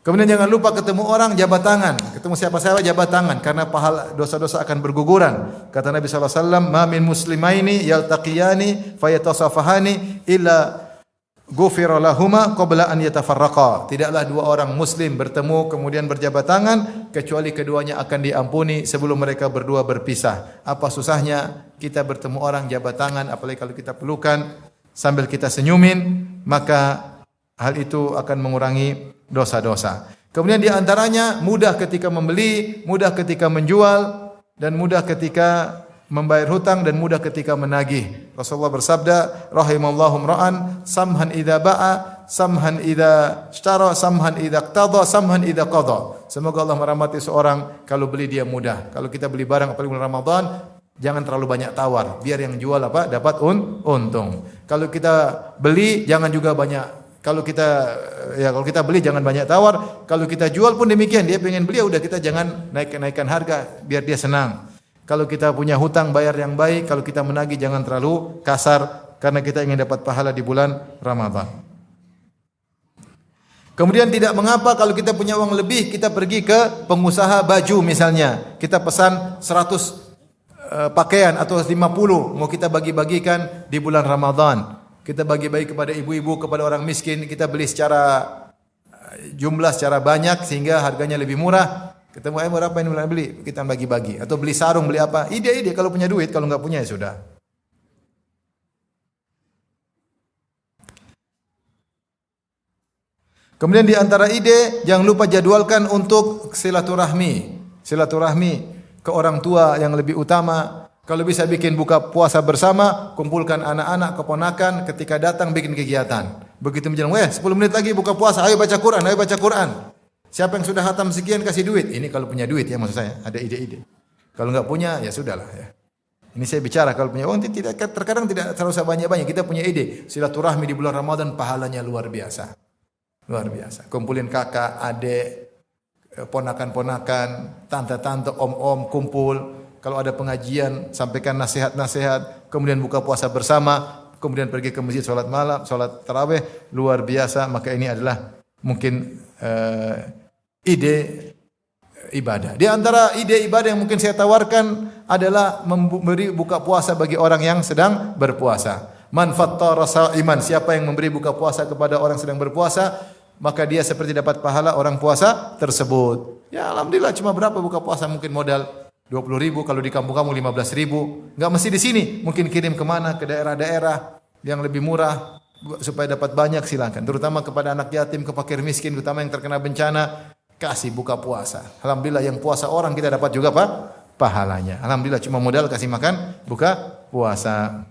Kemudian jangan lupa ketemu orang jabat tangan. Ketemu siapa-siapa jabat tangan karena pahala dosa-dosa akan berguguran. Kata Nabi sallallahu alaihi wasallam, "Ma min muslimaini yaltaqiyani fayatasafahani illa ghufira lahuma qabla an yatafarraqa." Tidaklah dua orang muslim bertemu kemudian berjabat tangan kecuali keduanya akan diampuni sebelum mereka berdua berpisah. Apa susahnya kita bertemu orang jabat tangan, apalagi kalau kita pelukan sambil kita senyumin, maka hal itu akan mengurangi dosa-dosa. Kemudian di antaranya mudah ketika membeli, mudah ketika menjual, dan mudah ketika membayar hutang dan mudah ketika menagih. Rasulullah bersabda, rahimallahu imra'an samhan idza ba'a, samhan idza ishtara, samhan idza iqtada, samhan idza qada. Semoga Allah merahmati seorang kalau beli dia mudah. Kalau kita beli barang apalagi bulan Ramadan, jangan terlalu banyak tawar, biar yang jual apa dapat untung. Kalau kita beli jangan juga banyak. Kalau kita beli jangan banyak tawar. Kalau kita jual pun demikian. Dia pengen beli, udah kita jangan naikkan harga biar dia senang. Kalau kita punya hutang bayar yang baik. Kalau kita menagih jangan terlalu kasar karena kita ingin dapat pahala di bulan Ramadan. Kemudian tidak mengapa kalau kita punya uang lebih kita pergi ke pengusaha baju misalnya. Kita pesan 100 pakaian atau 50 mau kita bagi-bagikan di bulan Ramadan. Kita bagi-bagi kepada ibu-ibu, kepada orang miskin, kita beli secara jumlah, secara banyak sehingga harganya lebih murah. Ketemu berapa ini beli, kita bagi-bagi. Atau beli sarung, beli apa? Ide-ide kalau punya duit, kalau enggak punya ya sudah. Kemudian di antara ide, jangan lupa jadwalkan untuk silaturahmi. Silaturahmi ke orang tua yang lebih utama. Kalau bisa bikin buka puasa bersama, kumpulkan anak-anak, keponakan, ketika datang bikin kegiatan. Begitu menjelang, 10 menit lagi buka puasa, ayo baca Quran, ayo baca Quran. Siapa yang sudah khatam sekian kasih duit. Ini kalau punya duit ya maksud saya, ada ide-ide. Kalau enggak punya ya sudahlah ya. Ini saya bicara kalau punya uang terkadang tidak terlalu banyak-banyak. Kita punya ide, silaturahmi di bulan Ramadan pahalanya luar biasa. Luar biasa. Kumpulin kakak, adik, ponakan-ponakan, tante-tante, om-om kumpul. Kalau ada pengajian, sampaikan nasihat-nasihat, kemudian buka puasa bersama, kemudian pergi ke masjid salat malam, salat tarawih, luar biasa. Maka ini adalah mungkin ide ibadah. Di antara ide ibadah yang mungkin saya tawarkan adalah memberi buka puasa bagi orang yang sedang berpuasa. Man fattara sha'iman, siapa yang memberi buka puasa kepada orang sedang berpuasa, maka dia seperti dapat pahala orang puasa tersebut. Ya alhamdulillah, cuma berapa buka puasa, mungkin modal 20.000, kalau di kampung kamu 15.000. Enggak mesti di sini, mungkin kirim kemana, ke daerah-daerah yang lebih murah supaya dapat banyak, silakan. Terutama kepada anak yatim, ke fakir miskin, terutama yang terkena bencana, kasih buka puasa. Alhamdulillah yang puasa orang kita dapat juga pahalanya. Alhamdulillah cuma modal kasih makan buka puasa.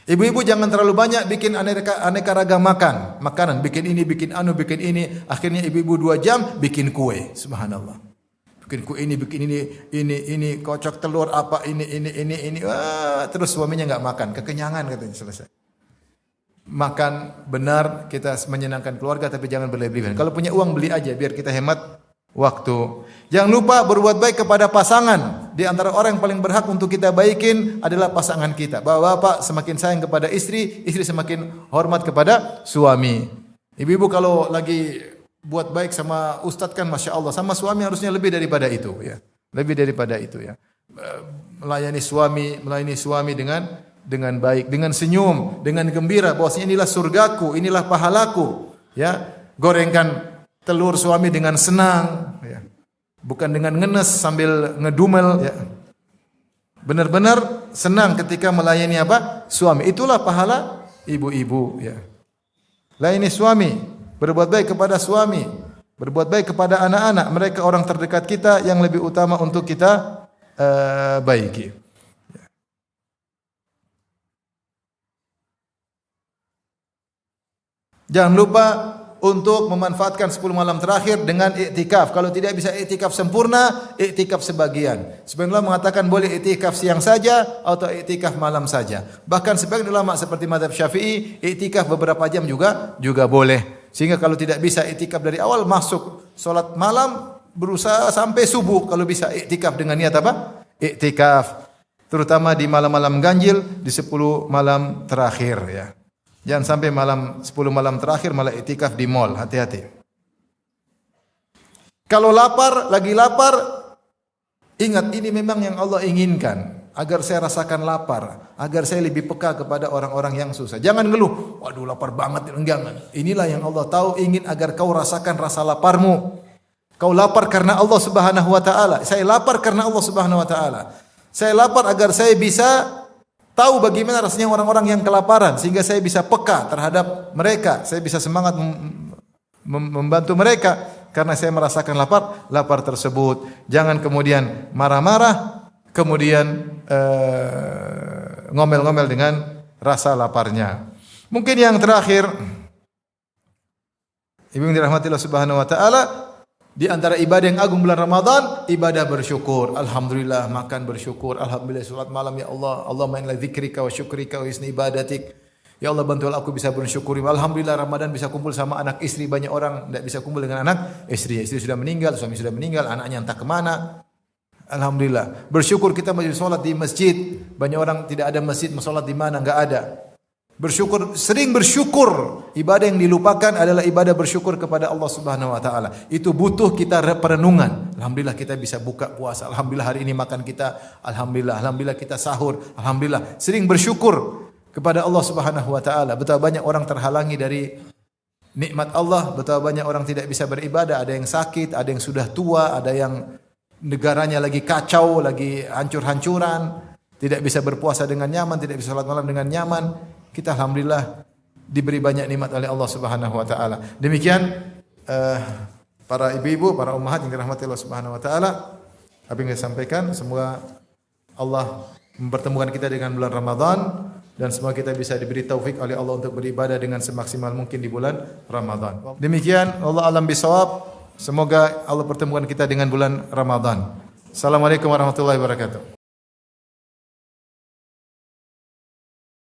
Ibu-ibu jangan terlalu banyak bikin aneka ragam makanan, bikin ini, bikin anu, bikin ini. Akhirnya ibu-ibu 2 jam bikin kue. Subhanallah. Bikin kue ini, bikin ini, kocok telur apa ini. Wah, terus suaminya enggak makan, kekenyangan katanya, selesai. Makan benar, kita menyenangkan keluarga, tapi jangan berlebihan. Kalau punya uang beli aja biar kita hemat waktu. Jangan lupa berbuat baik kepada pasangan. Di antara orang yang paling berhak untuk kita baikin adalah pasangan kita. Bapak-bapak semakin sayang kepada istri, istri semakin hormat kepada suami. Ibu-ibu kalau lagi buat baik sama ustadz kan Masya Allah, sama suami harusnya lebih daripada itu ya. Lebih daripada itu ya. Melayani suami dengan baik, dengan senyum, dengan gembira, bahwasanya inilah surgaku, inilah pahalaku, ya. Gorengkan telur suami dengan senang, ya. Bukan dengan ngenes sambil ngedumel, ya. Benar-benar senang ketika melayani apa? Suami. Itulah pahala ibu-ibu, ya. Layani suami, berbuat baik kepada suami, berbuat baik kepada anak-anak, mereka orang terdekat kita yang lebih utama untuk kita baiki. Jangan lupa untuk memanfaatkan 10 malam terakhir dengan iktikaf. Kalau tidak bisa iktikaf sempurna, iktikaf sebagian. Sebagian ulama mengatakan boleh iktikaf siang saja atau iktikaf malam saja. Bahkan sebagian ulama seperti mazhab Syafi'i, iktikaf beberapa jam juga boleh. Sehingga kalau tidak bisa iktikaf dari awal, masuk salat malam, berusaha sampai subuh kalau bisa iktikaf dengan niat apa? Iktikaf. Terutama di malam-malam ganjil, di 10 malam terakhir, ya. Jangan sampai 10 malam terakhir malah iktikaf di mall, hati-hati. Kalau lagi lapar, ingat ini memang yang Allah inginkan, agar saya rasakan lapar, agar saya lebih peka kepada orang-orang yang susah. Jangan ngeluh, waduh lapar banget, enggak. Inilah yang Allah tahu ingin agar kau rasakan rasa laparmu. Kau lapar karena Allah Subhanahu wa taala. Saya lapar karena Allah Subhanahu wa taala. Saya lapar agar saya bisa tahu bagaimana rasanya orang-orang yang kelaparan, sehingga saya bisa peka terhadap mereka, saya bisa semangat membantu mereka karena saya merasakan lapar tersebut. Jangan kemudian marah-marah, kemudian ngomel-ngomel dengan rasa laparnya. Mungkin yang terakhir, ibu yang dirahmati Allah Subhanahu wa taala, di antara ibadah yang agung bulan Ramadan, ibadah bersyukur. Alhamdulillah, makan bersyukur. Alhamdulillah, salat malam, ya Allah. Allahumma inna dzikrika wa syukrika wa husni ibadatik. Ya Allah, bantulah aku bisa bersyukur. Alhamdulillah, Ramadan bisa kumpul sama anak istri. Banyak orang tidak bisa kumpul dengan anak istri. Istri sudah meninggal, suami sudah meninggal, anaknya entah kemana. Alhamdulillah. Bersyukur kita masih salat di masjid. Banyak orang tidak ada masjid, salat di mana? Enggak ada. Bersyukur, sering bersyukur. Ibadah yang dilupakan adalah ibadah bersyukur kepada Allah Subhanahu wa taala. Itu butuh kita perenungan. Alhamdulillah kita bisa buka puasa. Alhamdulillah hari ini makan kita. Alhamdulillah kita sahur. Alhamdulillah. Sering bersyukur kepada Allah Subhanahu wa taala. Betapa banyak orang terhalangi dari nikmat Allah, betapa banyak orang tidak bisa beribadah, ada yang sakit, ada yang sudah tua, ada yang negaranya lagi kacau, lagi hancur-hancuran, tidak bisa berpuasa dengan nyaman, tidak bisa salat malam dengan nyaman. Kita alhamdulillah diberi banyak nikmat oleh Allah Subhanahu wa taala. Demikian para ibu-ibu, para ummahat yang dirahmati Allah Subhanahu wa taala, apa yang saya sampaikan, semoga Allah mempertemukan kita dengan bulan Ramadan dan semoga kita bisa diberi taufik oleh Allah untuk beribadah dengan semaksimal mungkin di bulan Ramadan. Demikian, Allah alam bisawab. Semoga Allah pertemukan kita dengan bulan Ramadan. Assalamualaikum warahmatullahi wabarakatuh.